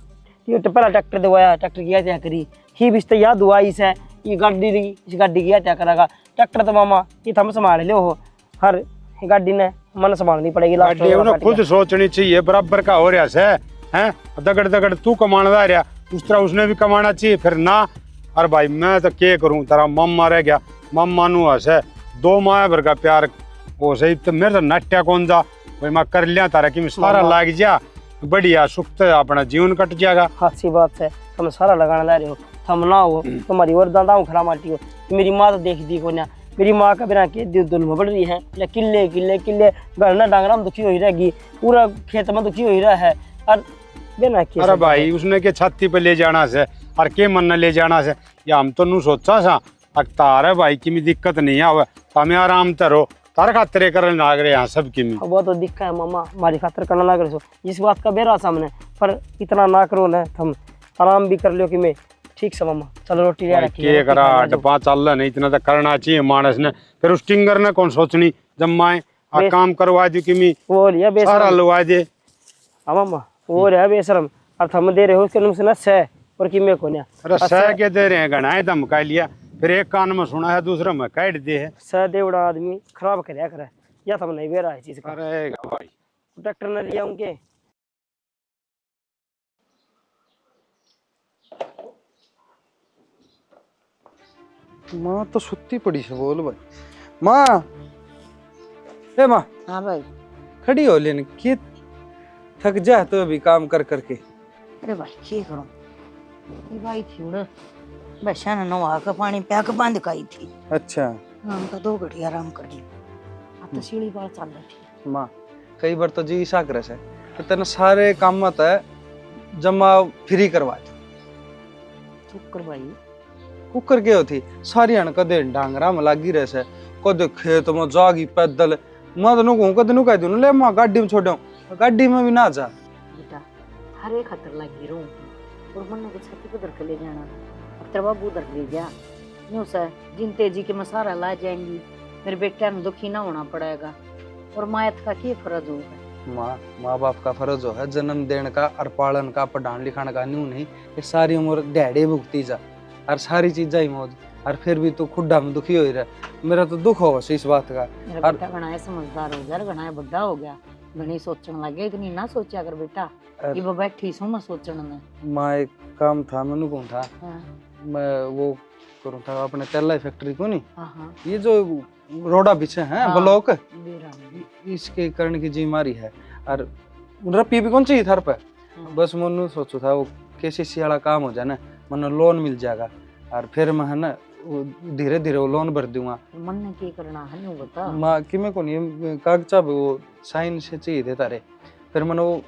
ये तो पहला ट्रैक्टर दवाया ट्रैक्टर की क्या करी ही भी याद दुआई से ये गाड़ी इस गाड़ी की क्या करेगा ट्रैक्टर तो मामा ये थम संभाल लो हो हर गाड़ी ने मन संभालनी पड़ेगी। गाड़ी खुद सोचनी चाहिए बराबर का हो रहा से हैं दगड़ दगड़ तू कमाना रहा उस तरह उसने भी कमाना चाहिए फिर ना। और भाई मैं तो क्या करूँ तेरा मम्मा रह गया मम्मा नु हसे 2 माह भर का प्यार वो सही तो मेरे तो नट्या कौन जा भाई मैं कर लिया तारा कि सारा लाग जा बढ़िया सुख तो अपना जीवन कट जाएगा। अच्छी बात है तुम सारा लगाने ला रहे हो थम ना हो तुम्हारी और दादा खरा माटी हो मेरी माँ तो देख दी को ना मेरी माँ का बिना के दुल में बढ़ रही है किले किले किले घर ना डांगरा में दुखी हो ही रहेगी पूरा खेत में दुखी हो ही रहा है और बिना के। अरे भाई उसने के छाती पे ले जाना से और के मन न ले जाना से या हम तो नू सोचा सा तारे भाई की भी दिक्कत नहीं आवे तमें आराम तरो तार खातरे करने लाग रहे यहाँ सब की वो तो दिक्कत है मामा हमारी खातर करना लग रहे हो इस बात का बेरा सामने पर इतना ना करो ना तुम आराम भी कर लो कि मैं ठीक से मामा, चलो रोटी ले भाई रखी के करा डब्बा चल नहीं इतना तो करना चाहिए मानस ने। फिर उस टिंगर ने कौन सोचनी जब मैं आ काम करवा दी कि मैं वो लिया सारा बेशरम। लुवा दे। हाँ मामा वो रहा बेशरम, और थम दे रहे हो उसके नुकसान से और कि मैं कोन्या अरे सह के दे रहे हैं घना धमका लिया, फिर एक कान में सुना है दूसरे में काट दे है। सह देवड़ा आदमी खराब करया करे, या थम नहीं बेरा है चीज का। अरे भाई डॉक्टर ने लिया उनके। माँ तो सुत्ती पड़ी है, बोल भाई। माँ, ए माँ, हाँ भाई। खड़ी हो लेने के थक जा तो अभी काम कर करके। अरे भाई क्या करूं, ये भाई थी उड़ बसा ने नवा का पानी प्या के बांध काई थी। अच्छा हम तो 2 घड़ी आराम कर ली, अब तो सीढ़ी पर चल रही थी। माँ, कई बार तो जी ईसा करे से कि तेने सारे काम मत है जमा फ्री करवा दे। चुप कर भाई। कुकर के होती सारी हन कदे डांगरा में लागी रहे से, कदे खेत में जागी पैदल। मैं तो नुकूं कदे नु कह दूं ले माँ गाड़ी में छोड़ो, गाड़ी में भी ना जा। बेटा हरे खतर लगी रहूं और मन को छाती पे धर के ले जाना, अब तेरा बाबू धर ले जा न्यू सा जिन तेजी के मसारा ला जाएंगी, मेरे बेटे ने दुखी ना होना पड़ेगा। और मायत का क्या फर्ज होगा? माँ बाप का फर्ज हो है जन्म देने का और पालन का, पढ़ाने लिखाने का। न्यू नहीं कि सारी उम्र डैडी भुगती जा और सारी चीजें ही मौज, और फिर भी तू खुड्डा में दुखी हो ही रहा। मेरा तो दुख हो इस बात का। मेरा बेटा घना समझदार हो गया, घना बड़ा हो गया, घनी सोचने लगे। इतनी ना सोचा कर बेटा, ये वो बैठी सो मैं सोचने में। माँ एक काम था, मैंने कौन था, हाँ मैं वो करूँ था अपने तेलाई फैक्ट्री को नहीं, हाँ ये जो रोडा पीछे है हाँ। ब्लॉक, बेरा में। इसके कारण की बीमारी है। और रपी भी कौन चाहिए थार पे, बस मैंने सोचू था वो केसीसी वाला काम हो जाए ना, मैंने लोन मिल जाएगा और फिर मैं है ना धीरे धीरे वो लोन भर दूंगा। मन ने क्या करना है न्यू बता। माँ कि मैं कौन ये कागजा पे वो साइन से चाहिए थे तारे, फिर मैंने वो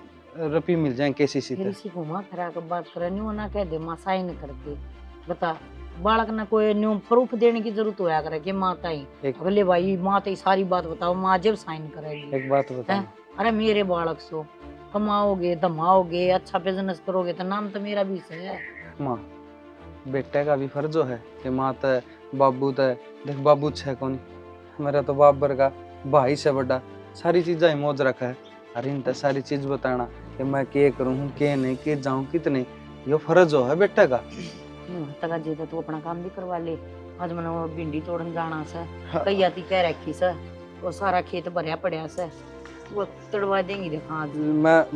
रपी मिल जाए केसीसी फिर पे। इसी घुमा फिरा के बात करे, न्यू ना कह दे माँ साइन कर दे। बता बालक ने कोई न्यू प्रूफ देने की जरूरत होया करे कि माता ही अगले भाई माता ही सारी बात बताओ, माँ जब साइन करेगी। एक बात बता, अरे मेरे बालक सो कमाओगे धमाओगे अच्छा बिजनेस करोगे तो नाम तो मेरा भी है। माँ बेटे का भी फर्ज है कि माँ तो बाबू तो देख, बाबू छे कौन, मेरा तो बाप बर का भाई से बड़ा, सारी चीजें ही मौज रखा है। और इन तो सारी चीज बताना कि मैं क्या करूँ के नहीं, के जाऊँ कितने, यो फर्ज है बेटे का। तका जे तो तू अपना काम भी करवा ले। आज मैंने वो भिंडी तोड़न जाना से, कई आती कह रखी से, वो सारा खेत भरया पड़या से, वो तड़वा देंगी देखा आज।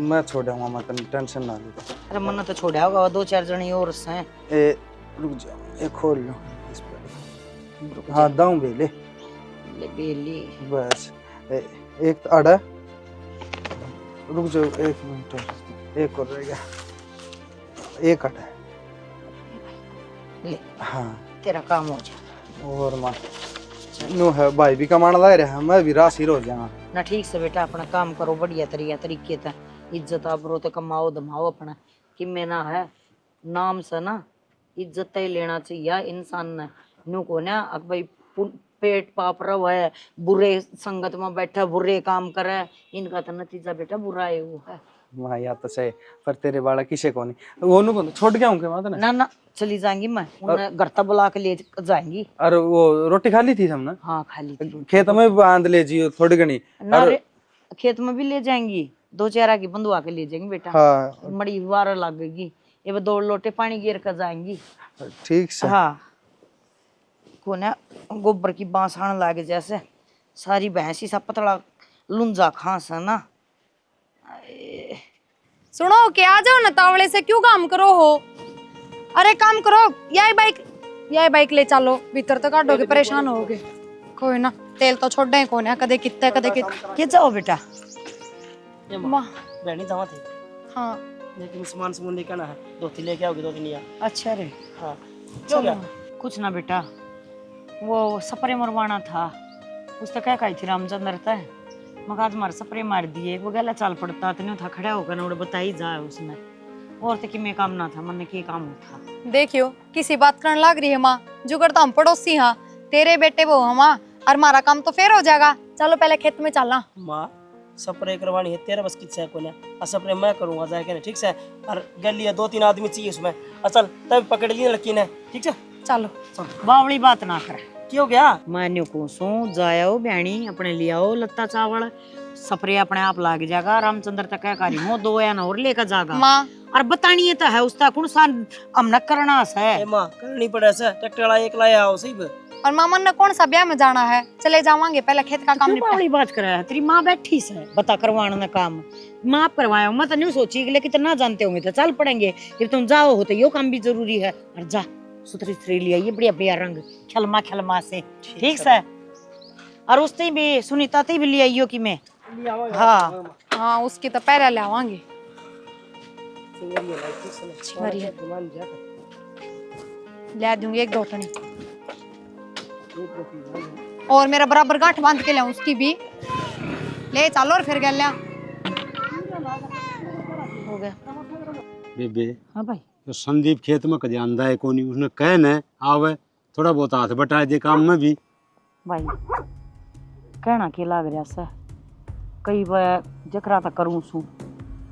मैं छोड़ूंगा, मैं टेंशन ना ले। अरे मन तो छोड़ा होगा, 2-4 जने और से। ए रुक जा, ये खोल लो इस पे। हाँ दाऊं बेले ले बेली बस। एक आड़ा, रुक जाओ 1 मिनट, एक और रह गया, एक आड़ा। ले हाँ तेरा काम हो जाए। और माँ नो है भाई भी कमाने लग रहा है, मैं भी राशि हो जाऊंगा ना। ठीक से बेटा अपना काम करो बढ़िया तरीके से, इज्जत आबरो तो कमाओ धमाओ अपना, कि मैं ना है नाम से ना इज्जत ही लेना चाहिए इंसान ने। न्यू को ना अब भाई पेट पाप रहा है, बुरे संगत में बैठा बुरे काम करे, इनका तो नतीजा बेटा बुरा है वो है। माँ या तो सही, पर तेरे बाड़ा किसे को नहीं, वो नु छोड़ गया हूँ क्या ना ना चली जाएंगी मैं, उन्हें घर तक बुला के ले जाएंगी। और वो रोटी खा ली थी हमने, हाँ खाली थी। खेत में बांध ले जी थोड़ी घनी। ना रे, खेत में भी ले जाएंगी, 2-4 की बंधुआ के ले जाएंगी बेटा। हाँ मड़ी वार लगेगी, ये 2 लोटे पानी गिर कर जाएंगी। ठीक से। हाँ को ना गोबर की बांस आने लागे जैसे, सारी भैंस ही सब पतला लुंजा खास है ना। सुनो के आ जाओ ना, तावड़े से क्यों काम करो हो? अरे काम करो, यही बाइक ले चलो, भीतर तक काटोगे परेशान होगे। कोई ना तेल तो छोड़ दे, कोई ना कदे कितना कदे कितना। ये जाओ बेटा। माँ बहनी दवा थी, हाँ लेकिन सामान लेके आना है, 2-3 लेके आओगे, 2-3 या। अच्छा रे, हाँ चलो कुछ ना बेटा, वो स्प्रे मरवाना था, उस तक क्या कही थी रामचंद्र था, मगर आज हमारे स्प्रे मार दिए, वो गला चाल पड़ता तो नहीं था, खड़ा होकर ना बताई जाए उसने, और तो कि मैं काम ना था, मन ने की काम था। देखियो किसी बात करने लग रही है माँ, जुगर तो हम पड़ोसी हाँ, तेरे बेटे वो हम, और हमारा काम तो फिर हो जाएगा। चलो पहले खेत में चलना। माँ स्प्रे करवानी है तेरा बस की है कोने और स्प्रे मैं करूंगा जाके ना ठीक से। और गली 2-3 आदमी चाहिए उसमें। चल तब पकड़ लिए लड़की ने ठीक है। चलो बावली बात ना कर। क्यों गया मैं न्यू कोसू जाओ बहनी अपने लियाओ लत्ता चावल सपरे अपने आप लाग जाएगा। रामचंद्र तक क्या करी हो 2 या और लेकर जागा माँ और बतानी तो है उसका कौन सा हम न करना है। ए मां करनी पड़े से ट्रैक्टर वाला एक लाया हो सही बे। और मामा ने कौन सा ब्याह में जाना है, चले जावांगे पहले खेत का काम निपटा। बावली बात कराया तेरी माँ बैठी से बता करवाने ना काम माँ करवाया। मैं तो नहीं सोची कि लेकिन ना जानते होंगे तो चल पड़ेंगे। जब तुम जाओ हो तो यो काम भी जरूरी है। और जा सुथरी सुथरी लिया ये बढ़िया बढ़िया रंग खलमा से ठीक से। और उससे भी सुनीता ते भी ले आइयो कि मैं हाँ हाँ उसकी तो पहले ले आवांगे। ले दूंगी 1-2 टनी और मेरा बराबर गांठ बांध के ले उसकी भी ले चलो। और फिर गया हो गया। बेबे हाँ भाई तो संदीप खेत में कदे आंदा है कोनी उसने कह न आवे थोड़ा बहुत हाथ बटा दे काम में भी। भाई कहना के लाग रहा सा कई बार जकरा ता करूं सू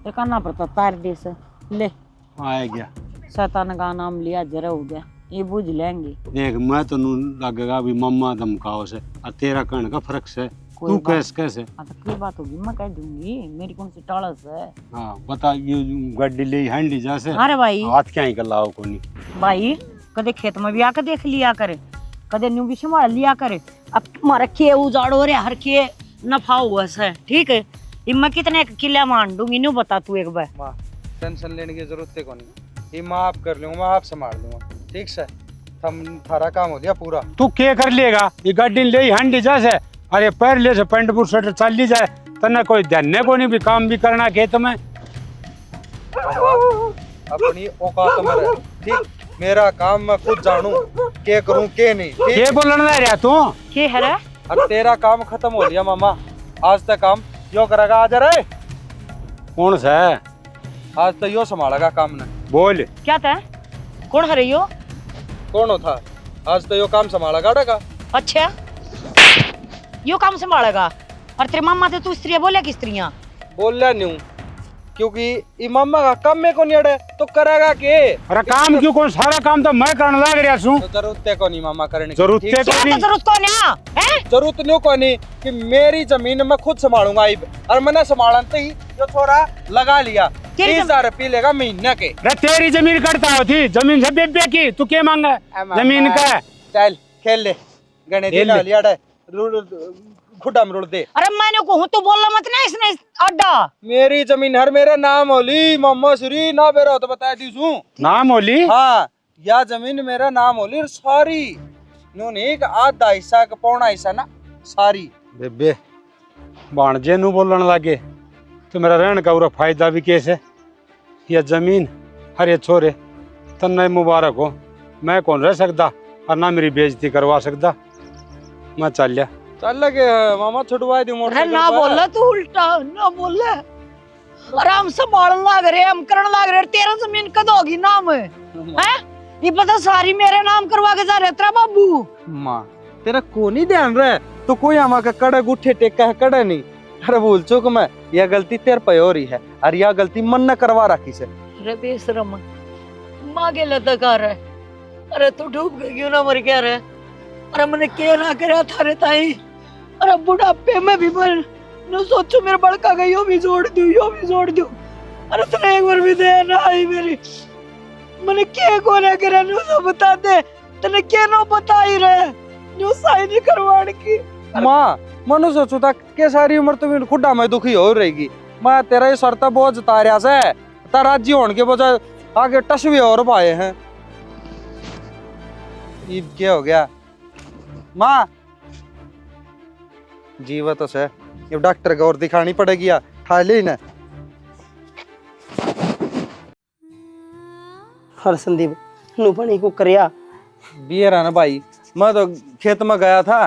एक आना पड़ता तार दे से ले आ गया शैतान का नाम लिया जरा हो गया ये बुझ लेंगे। देख मैं तो नू लगेगा भी मम्मा धमकाओ से और तेरा कहने का फर्क से तू कैसे हाँ तो की बात होगी मैं कह दूंगी मेरी कौन सी टालस है। हाँ बता ये गड्डी ले हैंडी जैसे अरे भाई हाथ क्या ही कर लाओ कोनी भाई कदे खेत में भी आकर देख लिया करे कदे न्यू भी संभाल लिया करे। अब तुम्हारा खे उजाड़ो रे हर खे नफा हुआ से ठीक है। मैं कितने किले मान दूंगी न्यू बता तू एक बार। माँ टेंशन लेने की जरूरत है कोनी ये मैं आप कर लूंगा मैं आप संभाल लूंगा ठीक से। हम थारा काम हो गया पूरा। तू क्या कर लेगा ये गड्डी ले हैंडी जैसे अरे पैर ले से पेंट बूट शर्ट चल ली जाए तन्ने कोई ध्यान को नहीं भी काम भी करना खेत में। अपनी औकात में रह ठीक। मेरा काम मैं खुद जानू के करूं के नहीं ठीक। ये बोलना रहा तू के है रे? अब तेरा काम खत्म हो गया मामा। आज तक काम यो करेगा आज रे कौन सा है आज तो यो संभालेगा काम ने। बोल क्या था कौन है रे यो? कौन हो था आज तो यो काम संभालेगा डगा। अच्छा यो काम संभालेगा और तेरे मामा से तू स्त्रियां बोले कि स्त्रियां बोल रहा नहीं क्योंकि इमामा का काम में को नहीं अड़े तो करेगा के। अरे काम क्यों कौन सारा काम तो मैं करने लग रहा हूँ। तो जरूरत है को नहीं मामा करने की जरूरत ठीक? है को नहीं जरूरत कौन है? जरूरत नहीं को नहीं कि मेरी जमीन मैं खुद संभालूंगा और मैंने संभालते ही जो छोरा लगा लिया 30,000 रुपये लेगा महीने के। अरे तेरी जमीन करता होती जमीन से बेबे की तू क्या मांगा जमीन का। चल खेल ले गणे दिला लिया डे खुदा में रुड़ दे। अरे मैंने कहूँ तो बोलना मत ना इसने अड्डा। मेरी जमीन हर मेरा नाम होली मोहम्मद श्री ना बेरा तो बता दी हूँ नाम होली। हाँ या जमीन मेरा नाम होली सारी नो नहीं आधा हिस्सा का पौना हिस्सा ना सारी। बेबे बाणजे नु बोलने लगे तो मेरा रहने का पूरा फायदा भी कैसे यह जमीन अरे छोरे तन्ने मुबारक हो मैं कौन रह सकता और ना मेरी बेइज्जती करवा सकता। मैं चल लिया चल लगे मामा छुड़वा दी मोटर ना बोला तू उल्टा ना बोले। अरे हम संभालने लग रहे हम करने लग रहे तेरा जमीन कद होगी नाम है ये पता सारी मेरे नाम करवा के जा रहे तेरा बाबू। माँ तेरा को नहीं ध्यान रहा तो कोई हमारा का कड़ा गुठे टेका है कड़ा नहीं। अरे भूल चूक मैं यह गलती तेरे पे हो रही है और यह गलती मन न करवा रखी से। अरे बेशरम माँ के लता कर रहा है। अरे तू डूब गई क्यों ना मर गया रे। अरे मैंने क्या ना करा थारे ताई। अरे बुढ़ापे में भी मैं न सोचू मेरे बड़का गई यो भी जोड़ दूं। अरे तूने एक बार भी दे ना आई मेरी मैंने क्या को ना करा नु तो बता दे तने क्या ना बता ही रहे न्यू साइन नहीं करवाने की। माँ मनु सोचू था के सारी उम्र तुम्हें खुदा में दुखी हो रहेगी। मैं तेरा ये शर्त बहुत जता रहा से राज्य होने के बजाय आगे टस भी और पाए हैं। ईद क्या हो गया माँ जीवा तो से ये डॉक्टर को और दिखानी पड़ेगी या खा ली ना। हर संदीप नु पानी को करया बियर ना भाई मैं तो खेत में गया था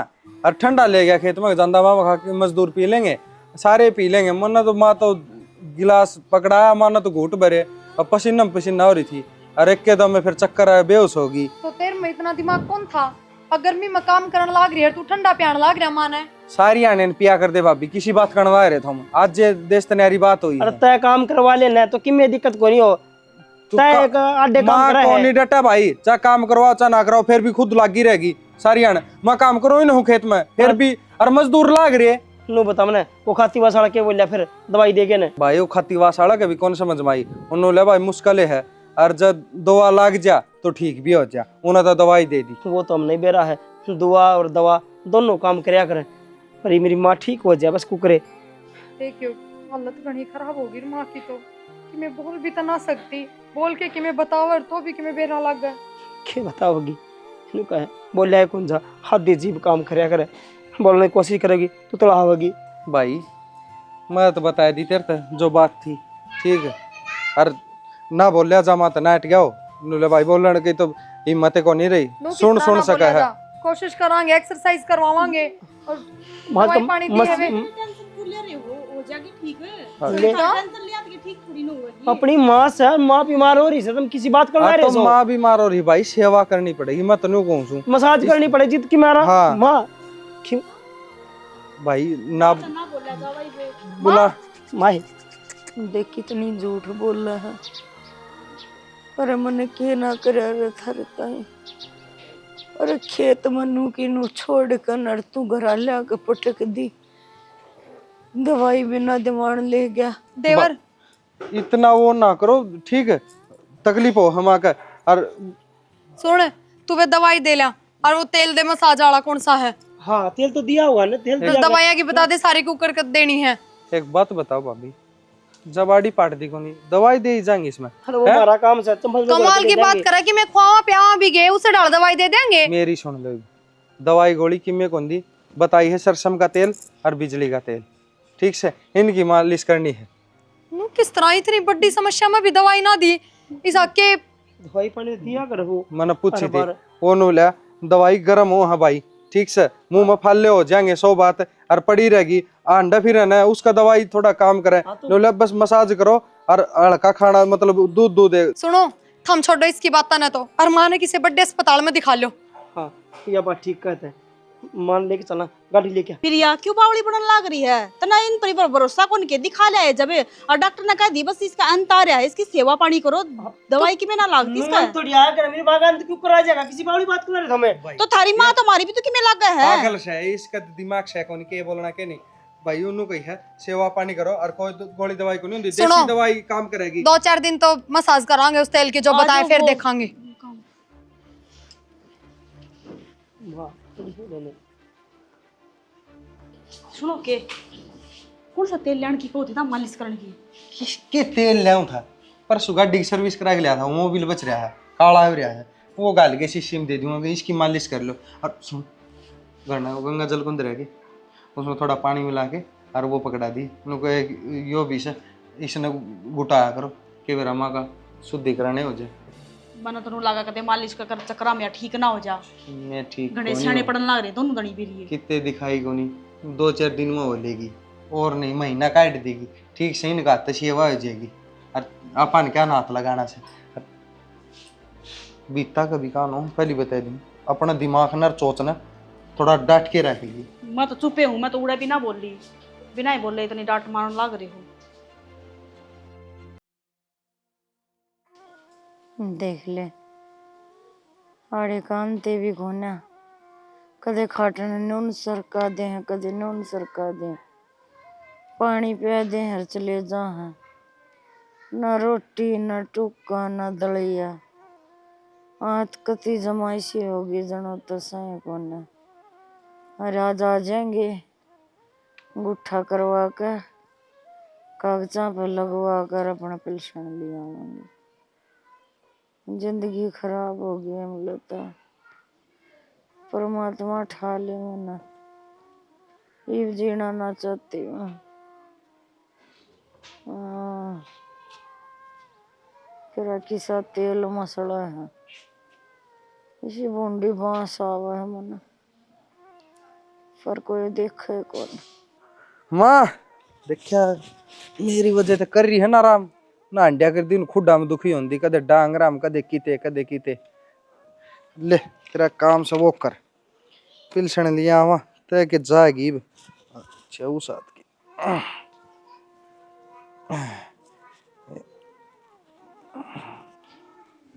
और ठंडा ले गया खेत में जांदा मामा खा के मजदूर पी लेंगे सारे पी लेंगे मन्ना तो माँ तो गिलास पकड़ाया माना तो घूट भरे और पसीना हो रही थी और एक के दम में फिर चक्कर आया बेहोश होगी। तो तेरे में इतना दिमाग कौन था और गर्मी में काम करने लाग रही है, तू ठंडा पियान लाग रहा माने। सारी आने पिया कर दे भाभी, किसी बात करवा रहे तुम आज जे देश तनारी बात हुई अरे है। तय काम करवा लेना तो किमें दिक्कत को नहीं हो। तय एक आधे काम माँ करा को है। नहीं डटा भाई, चाहे काम करवाओ चाहे ना कराओ फिर भी खुद लागी रहेगी सारी आने। मैं काम करो ही ना हूँ खेत में फिर भी, और मजदूर लाग रही है। नु बता मैंने वो खाती वाला के बोलिया फिर दवाई देगे ने भाई वो खाती वासाड़ा के भी कौन समझ में आई। उन्होंने भाई मुश्किल है, और जब दवा लाग जा तो ठीक भी हो जा, उन्हें तो दवाई दे दी। वो तो हम नहीं बेरा है, दुआ और दवा दोनों काम करया करें। पर ये मेरी माँ ठीक हो जाए बस कुकरे। देखियो हालत घनी खराब होगी माँ की तो, कि मैं बोल भी तो ना सकती, बोल के कि मैं बतावर तो भी कि मैं बेरा लग गए। क्या बताओगी नु कहे बोलिया कौन जा हाथ जीव काम करया करे, बोलने की कोशिश करेगी तो थोड़ा आवेगी। भाई मैं तो बता दी तेरे तो जो बात थी, ठीक है। और ना बोलिया जमा तो नाट गया हो नुले भाई, बोलने की तो हिम्मत को नहीं रही, सुन सुन सका है। कोशिश करांगे, एक्सरसाइज करवावांगे और दवाई पानी दी है। अपनी माँ से माँ बीमार हो रही है, तुम किसी बात करवा रहे तो हो। माँ बीमार हो रही भाई, सेवा करनी पड़ेगी, मैं तो नहीं कहूँ मसाज करनी पड़ेगी जित की मारा। हाँ। माँ क्यों भाई ना बुला। माही देख कितनी झूठ बोल रहा है, अरे मन के ना करे थरता है। अरे खेत मनु की नु छोड़ कर नर तू घर लिया के पटक दी, दवाई बिना दिमाग ले गया। देवर इतना वो ना करो, ठीक है, तकलीफ हो हम आकर। और सुन, तू वे दवाई दे ला और वो तेल दे मसाज वाला कौन सा है। हाँ तेल तो दिया हुआ ना, तेल दिया। दवाइयाँ की बता दे, सारी कुकर कर देनी है। एक बात बताओ भाभी, जबाड़ी पाट दी को नहीं दवाई दे ही जाएंगे इसमें। अरे वो हमारा काम से तुम कमाल की बात करा कि मैं खुआवा प्यावा भी गए, उसे डाल दवाई दे देंगे। मेरी सुन लो, दवाई गोली किमे कौन दी बताई है, सरसम का तेल और बिजली का तेल, ठीक से इनकी मालिश करनी है। किस तरह इतनी बड़ी समस्या में भी दवाई ना दी इस आके। दवाई पानी दिया कर वो। मैंने पूछी थी, बार। वो बोला दवाई गर्म हो हाँ भाई, ठीक से मुंह में फाले हो जाएंगे 100 बात, और पड़ी रहेगी अंडा फिर है ना, उसका दवाई थोड़ा काम करे। बोला बस मसाज करो और हल्का खाना, मतलब दूध दूध दे। सुनो थम छोड़ो इसकी बात ना, तो अरमान है किसी बड़े अस्पताल में दिखा लो। हाँ यह बात ठीक कहते हैं, मान लेके चलना गाड़ी लेके। प्रिया क्यों बावड़ी बनने लाग रही है, तना इन पर भरोसा कौन के दिखा ले जब, और डॉक्टर ने कह दी बस इसका अंत आ रहा है, इसकी सेवा पानी करो, दवाई की में ना लागती इसका। तो यार कर मेरे बागान क्यों करा जाएगा, किसी बावड़ी बात कर रहे हमें। तो थारी माँ तुम्हारी भी तो कि में लग गए है। पागल है इसका दिमाग से कौन के बोलना के नहीं भाई, उन्होंने कही है सेवा पानी करो, और कोई गोली दवाई को नहीं होती, देसी दवाई काम करेगी। 2-4 दिन तो मसाज करांगे उस तेल की जो बताए, फिर देखेंगे। सुनो के कौन सा तेल लेने की होती था मालिश करने की। किसके तेल ले था, परसों गाड़ी की सर्विस करा के लिया था, मोबिल बच रहा है, काला हो रहा है, वो गाल के शीशी में दे दूंगा, इसकी मालिश कर लो। और सुन गंगा गंगा जल कुंद रह गई, उसमें थोड़ा पानी मिला के और वो पकड़ा दी, उनको यो भी से इसने गुटाया करो कि मेरा माँ का शुद्धिकरण हो जाए। बना तो लगा करते मालिश का कर चक्रा में ठीक ना हो जा। मैं ठीक गणेश सियाने पड़न लग रहे दोनों दणी भी रही है। कितने दिखाई को नहीं, 2-4 दिन में हो लेगी, और नहीं महीना काट देगी, ठीक से इनका सेवा हो जाएगी। और अपन क्या नाथ लगाना से बीता कभी का ना, पहली बता दी अपना दिमाग न सोचना थोड़ा डट के रखेगी। मैं तो चुपे हूँ, मैं तो उड़ा भी ना बोल रही, बिना ही बोल रही इतनी डांट मारने लग रही हूँ। देख ले आड़े कानते भी घोना, कदे खाटन नून सरका दे हैं, कदे नून सरका दे, पानी पिया दे हर चले जा हैं, न रोटी न टुक्का न दलिया, आत कति जमाइशी होगी जनो तो सही कोने। अरे आज आ जाएंगे गुट्ठा करवा कर, कागजा पर लगवा कर अपना पेंशन लिया आएंगे। जिंदगी खराब हो गई मिलता, परमात्मा ठा ले मना, इव जीना ना चाहती हूँ। फिर किसा तेल मसला है, इसी बूंदी बांस आवा है मन, पर कोई देखे कौन। माँ देखा मेरी वजह से कर रही है ना आराम, ना अंडिया कर दी खुडा में दुखी होंगी, कदे डांग राम कदे कीते ले तेरा काम सब वो कर, पिलसन लिया आवा ते के जाएगी छऊ सात की।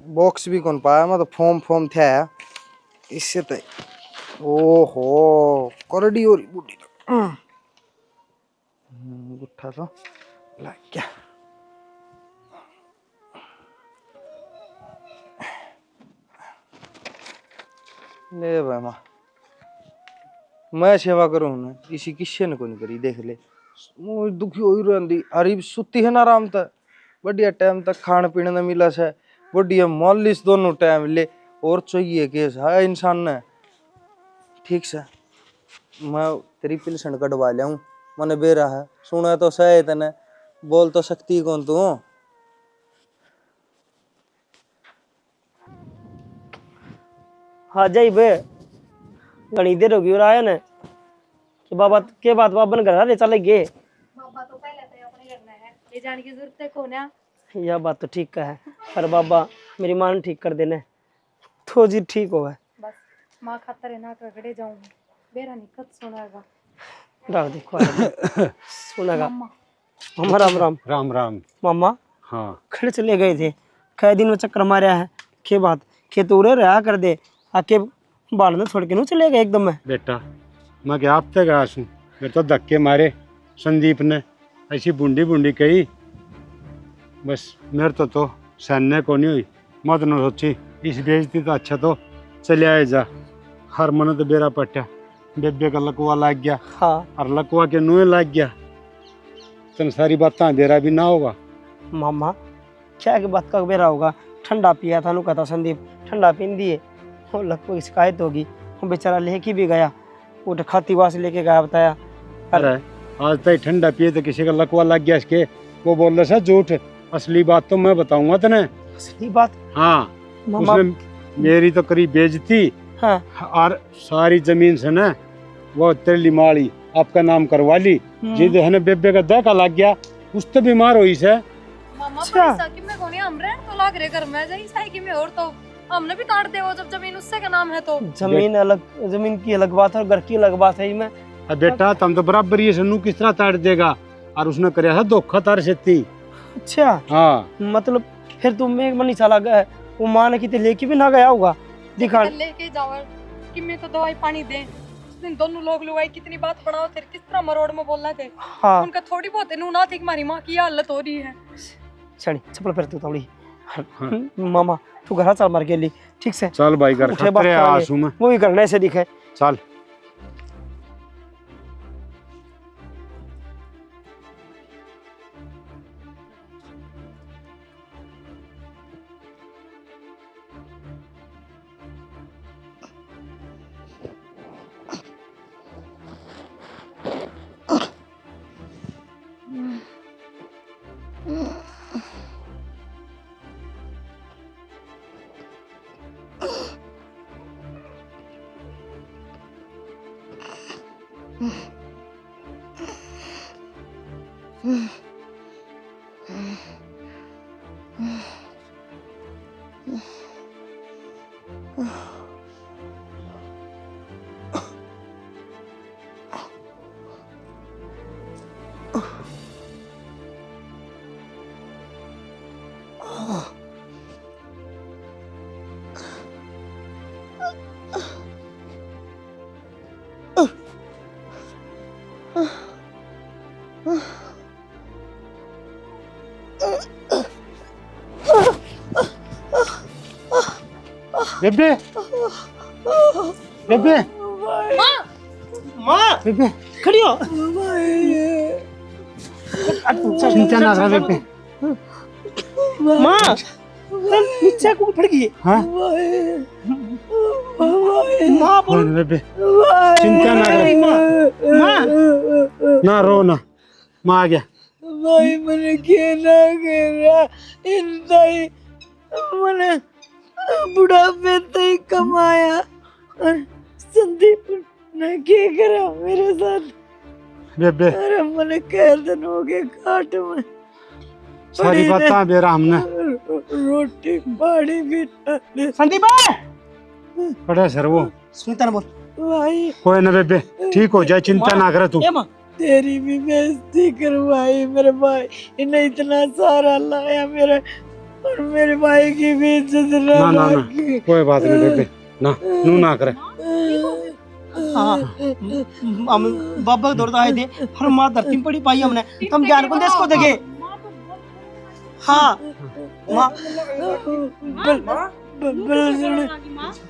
बॉक्स भी कौन पाया मैं तो फॉर्म थे इससे तो ओहो करड़ी और बूढ़ी गुट्ठा तो लग गया। ले भाई माँ मैं सेवा करूँ ना इसी किस्से ने को नहीं करी देख ले मुझे दुखी हो ही रही अरे सुती है ना आराम तक बढ़िया टाइम तक खाने पीने ना मिला से बढ़िया मालिश दोनों टाइम ले और चाहिए केस है इंसान ने ठीक से मैं तेरी पिलसन कटवा लिया हूँ मैंने बेरा है सुना तो सही तने बोल तो सकती कौन तू हाँ जाई बे घनी देर होगी और आया ना कि बाबा के बात बाबन घर रे चले गए बाबा तो पहले तो अपने घर में है ये जाने की जरूरत है कौन है। यह बात तो ठीक है पर बाबा मेरी मां ने ठीक कर देने तो जी ठीक होगा बस माँ खातर है ना कगड़े जाऊँ बेरा निकट सुनागा राव देखो सुनेगा मामा राम राम राम राम। मामा हाँ खड़े चले गए थे कई दिन में चक्कर मारा है के बात खेत उड़े रहा कर दे आके बाल में छोड़ के नहीं चले गए एकदम में बेटा मैं क्या आप तक आया हूँ मेरे तो धक्के मारे संदीप ने ऐसी बूंदी बूंदी कही बस मेरे तो सहने को नहीं हुई मत न सोची इस बेइज्जती तो अच्छा तो चले आए जा हर मन तो बेरा पट्टा बेबे का लकवा लग गया हाँ और लकवा के नुए लग गया तन सारी बातें बेरा भी ना होगा मामा क्या की बात का बेरा होगा ठंडा पिया था नु कहता संदीप ठंडा पीन दिए वो लकवा की शिकायत होगी वो बेचारा लेके भी गया वो खाती वास लेके गया बताया अरे आज तक ठंडा पिए तो किसी का लकवा लग गया इसके वो बोल रहा था झूठ असली बात तो मैं बताऊंगा तने असली बात हाँ मामा उसने मेरी तो करी बेइज्जती हाँ और सारी जमीन से ना वो तेली माली आपका नाम करवा ली जिद है ना बेबे का दहका लग गया उस तो बीमार हुई से मामा अच्छा। पैसा कि मैं कोनी हम रहन तो लाग रे घर में जाई साई कि में और तो हमने भी काट दे वो जब जमीन उससे का नाम है तो जमीन अलग जमीन की अलग बात है और घर की अलग बात है इसमें अब बेटा तुम तो बराबर ये सन्नू किस तरह ताड़ देगा और उसने कराया था धोखा तार से थी अच्छा हाँ मतलब फिर तुम एक मनी चला गया वो माँ ने कितने लेके भी ना गया होगा दिखा लेके जाओ कि मैं तो दवाई पानी दे उस दिन दोनों लोग लुगाई कितनी बात बनाओ फिर किस तरह मरोड़ में बोलना थे हाँ उनका थोड़ी बहुत नू ना थी कि हमारी माँ की हालत हो रही है चली चप्पल फिर तू थोड़ी मामा तू घर चल मार के ली ठीक से चल भाई घर उठे बात खतरे करा ले। आंसू में वो भी करने से दिखे चल बेबे बेबे माँ बेबे खड़ी हो चिंता ना कर बेबे माँ नीचे को पड़ गई हाँ माँ बोल बेबे चिंता ना कर माँ ना रो ना माँ आ गया भाई मैंने क्या ना करा इंदा ही मैंने बुढ़ापे तक ही कमाया और संदीप ने क्या करा मेरे साथ बेबे अरे मैंने कह दिन हो गए काट में सारी बातें बेरा हमने रोटी पानी भी डाले संदीप पड़ा सर वो सुनता ना बोल भाई कोई ना बेबे, ठीक हो जाए, चिंता ना करे तू। ए माँ तेरी भी बेइज्जती करवाई मेरे भाई, इन्हें इतना सारा लाया मेरे, और मेरे भाई की भी इज्जत ना ना ना, ना कोई बात नहीं बेबे, ना नू ना करे। हाँ हम बाबा दौड़ता आए थे, हर माँ धरती में पड़ी पाई हमने, तुम ज्ञान को देश को देखे। हाँ माँ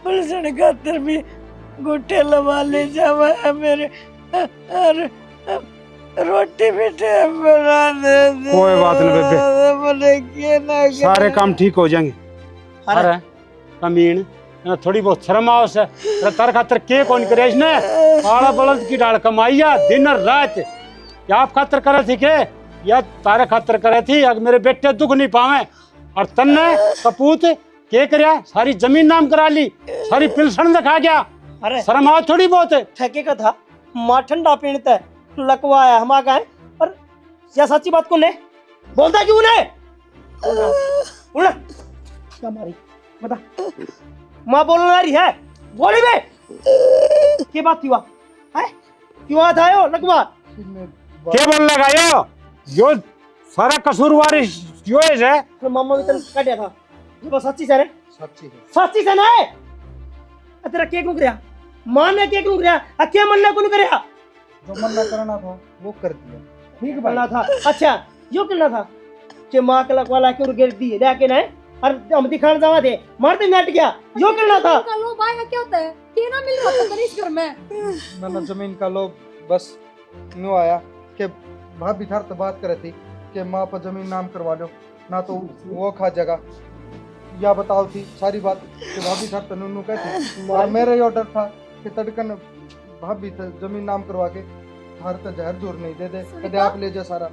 बलसण खातर भी गुट्ठे लवा ले जावा है मेरे, और रोटी भी टाइम बना दे। कोई बात नहीं बेबे, मैंने क्या ना सारे काम ठीक हो जाएंगे। अरे अरे अमीन, ना थोड़ी बहुत शर्म आओ से, तर खातर के कौन करे इसने, काला बलद की डाल कमाइया दिन और रात, क्या आप खातर करे थी के, या तारे खातर करे थी, अगर मेरे बेटे दुख नहीं पावे, और तन्ने कपूत के करया, सारी जमीन नाम करा ली, सारी पिलसन दिखा गया, अरे शर्म आओ थोड़ी बहुत है। ठेके का था, माँ ठंडा पीणता है, लकवाया हम आ गए, और या सच्ची बात को ने बोलता क्यों ने, उड़ा क्या मारी बता, माँ बोलना रही है, बोली बे क्या बात हुआ है, क्यों आता है लकवा, क्या बोल लगा यो सारा कसूरवार यो है। मामा भी तन काटिया था, ये बात सच्ची सर है, सच्ची है। सच्ची से ना है, तेरा केक नु करया, माँ ने केक नु करया, क्या मन्ना को नु करया, जो मन्ना करना था वो कर दिया, ठीक बनना था। अच्छा यो करना था कि माँ के लकवाला के गिर दी लेके ना, और हम दिखाने जावा थे, मारते नेट गया, यो करना था। लो भाई है क्या होता है, क्या ना मिल रहा था इस घर में। मैंने जमीन का लोग बस न्यू आया कि भाभी थार तो बात करे थी कि माँ पर जमीन नाम करवा लो, ना तो वो खा जगह, या बताओ थी सारी बात कि भाभी थार तो नूनू कहती, और मेरा ही ऑर्डर था कि तड़कन भाभी तो जमीन नाम करवा के थार तो जहर जोर नहीं दे दे, कदे आप ले जा सारा।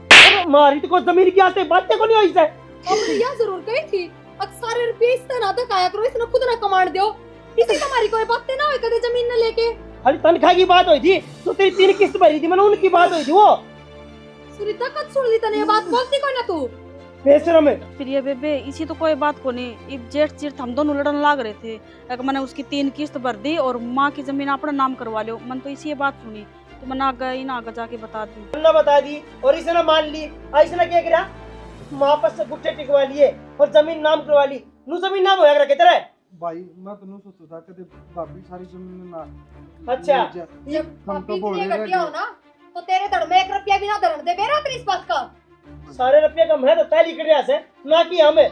मारी तो को जमीन की आते बातें को नहीं हुई से, हमने यह जरूर कही थी सारे रुपये इस तरह तक आया करो, इसने खुद ना कमांड दियो, इसी तुम्हारी कोई बातें ना हो कदे जमीन न लेके। खाली तनख्वाह की बात हुई थी, तो तेरी 3 किस्त भरी थी, मैंने उनकी बात हुई थी, वो सुनीता कद सुन ली तने ये बात, बोलती कोई ना तू। बेशरम है। फिर ये बेबे इसी तो कोई बात को नहीं, इब जेठ जेठ हम दोनों लड़न लाग रहे थे, एक मैंने उसकी 3 किस्त भर दी और माँ की जमीन अपना नाम करवा लो, मन तो इसी ये बात सुनी, तो मैंने आगे जाके बता दी, ना बता दी और इसने मान ली, इसने क्या करा, माँ पर से गुट्ठे टिकवा लिए और जमीन नाम करवा ली, नू जमीन नाम होया करे तेरे। भाई मैं तो नहीं सोचता था कि भाभी सारी जमीन ना। अच्छा जब हम तो भाभी बोल के रहे गड्ढिया हो ना, तो तेरे धड़ में 1 रुपया भी ना धरन दे बेरा तेरी इस बात का। सारे रुपये का मैं तो तैली कर रहा से, ना कि हमें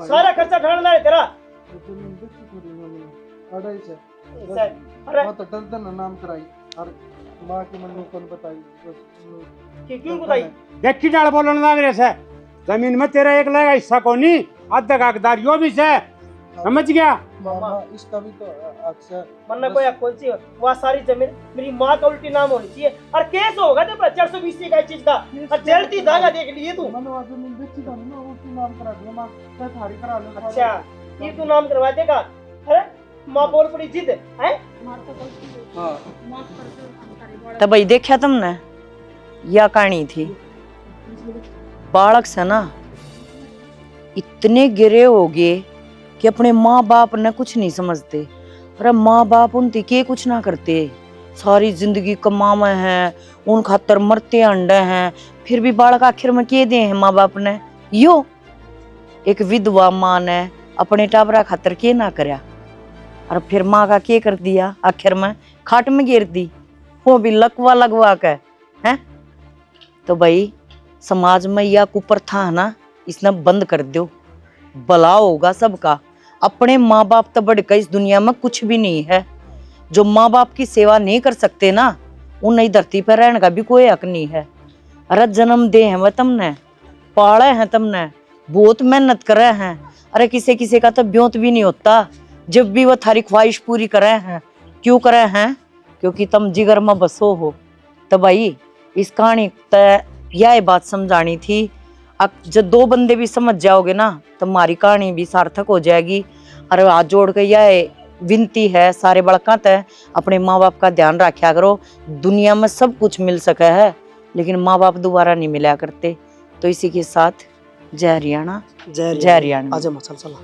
सारा खर्चा ठान ला तेरा। जमीन बेची थोड़ी ना अड़ाई से, अरे मैं तो डर ना नाम कराई, और माँ की मन्नू कौन बताई, क्यों बताई, देख की डाल बोलन लाग रहे से, जमीन में तेरा एक लगा हिस्सा को नहीं, आधा कागदार यो भी से, समझ गया। मामा इसका भी तो अक्सर मन्ना कोई कौन सी वह सारी जमीन मेरी माँ का उल्टी नाम होनी चाहिए, और केस होगा तो 420 का चीज का, और जल्दी धागा देख लिए तू। मैंने वहाँ जमीन बेची था ना, उसकी नाम करा दिया, माँ तो थारी करा लो। अच्छा ये तू नाम करवा देगा, अरे माँ बोल पड़ी जिद है। हाँ तो भाई देखा तुमने, यह कहानी थी, बालक से ना इतने गिरे हो गए कि अपने माँ बाप ने कुछ नहीं समझते, अरे माँ बाप उनती के कुछ ना करते, सारी जिंदगी कमावे हैं, उन खातर मरते अंडे हैं, फिर भी बालक आखिर में के दे हैं माँ बाप ने। यो एक विधवा माँ ने अपने टाबरा खातर के ना करया, और फिर माँ का के कर दिया, आखिर में खाट में गिर दी, वो भी लकवा लगवा के हैं। तो भाई समाज में यह कुप्रथा है ना, इसने बंद कर दो, भला होगा सबका। अपने माँ बाप तो बढ़कर इस दुनिया में कुछ भी नहीं है, जो माँ बाप की सेवा नहीं कर सकते ना, उन नई धरती पर रहने का भी कोई हक नहीं है। अरे जन्म दे हैं वह तुमने, पाले हैं तुमने, बहुत मेहनत करे हैं, अरे किसी किसी का तो ब्योत भी नहीं होता, जब भी वह थारी ख्वाहिश पूरी करे हैं। क्यों करे हैं? क्योंकि तुम जिगर में बसो हो। तो भाई इस कहानी तय यह बात समझानी थी, जब 2 बंदे भी समझ जाओगे ना, तो हमारी कहानी भी सार्थक हो जाएगी। और हाथ जोड़ के यह विनती है सारे बड़का तय, अपने माँ बाप का ध्यान रखा करो। दुनिया में सब कुछ मिल सका है, लेकिन माँ बाप दोबारा नहीं मिला करते। तो इसी के साथ जय हरियाणा, जय हरियाणा। आजा मसल चला।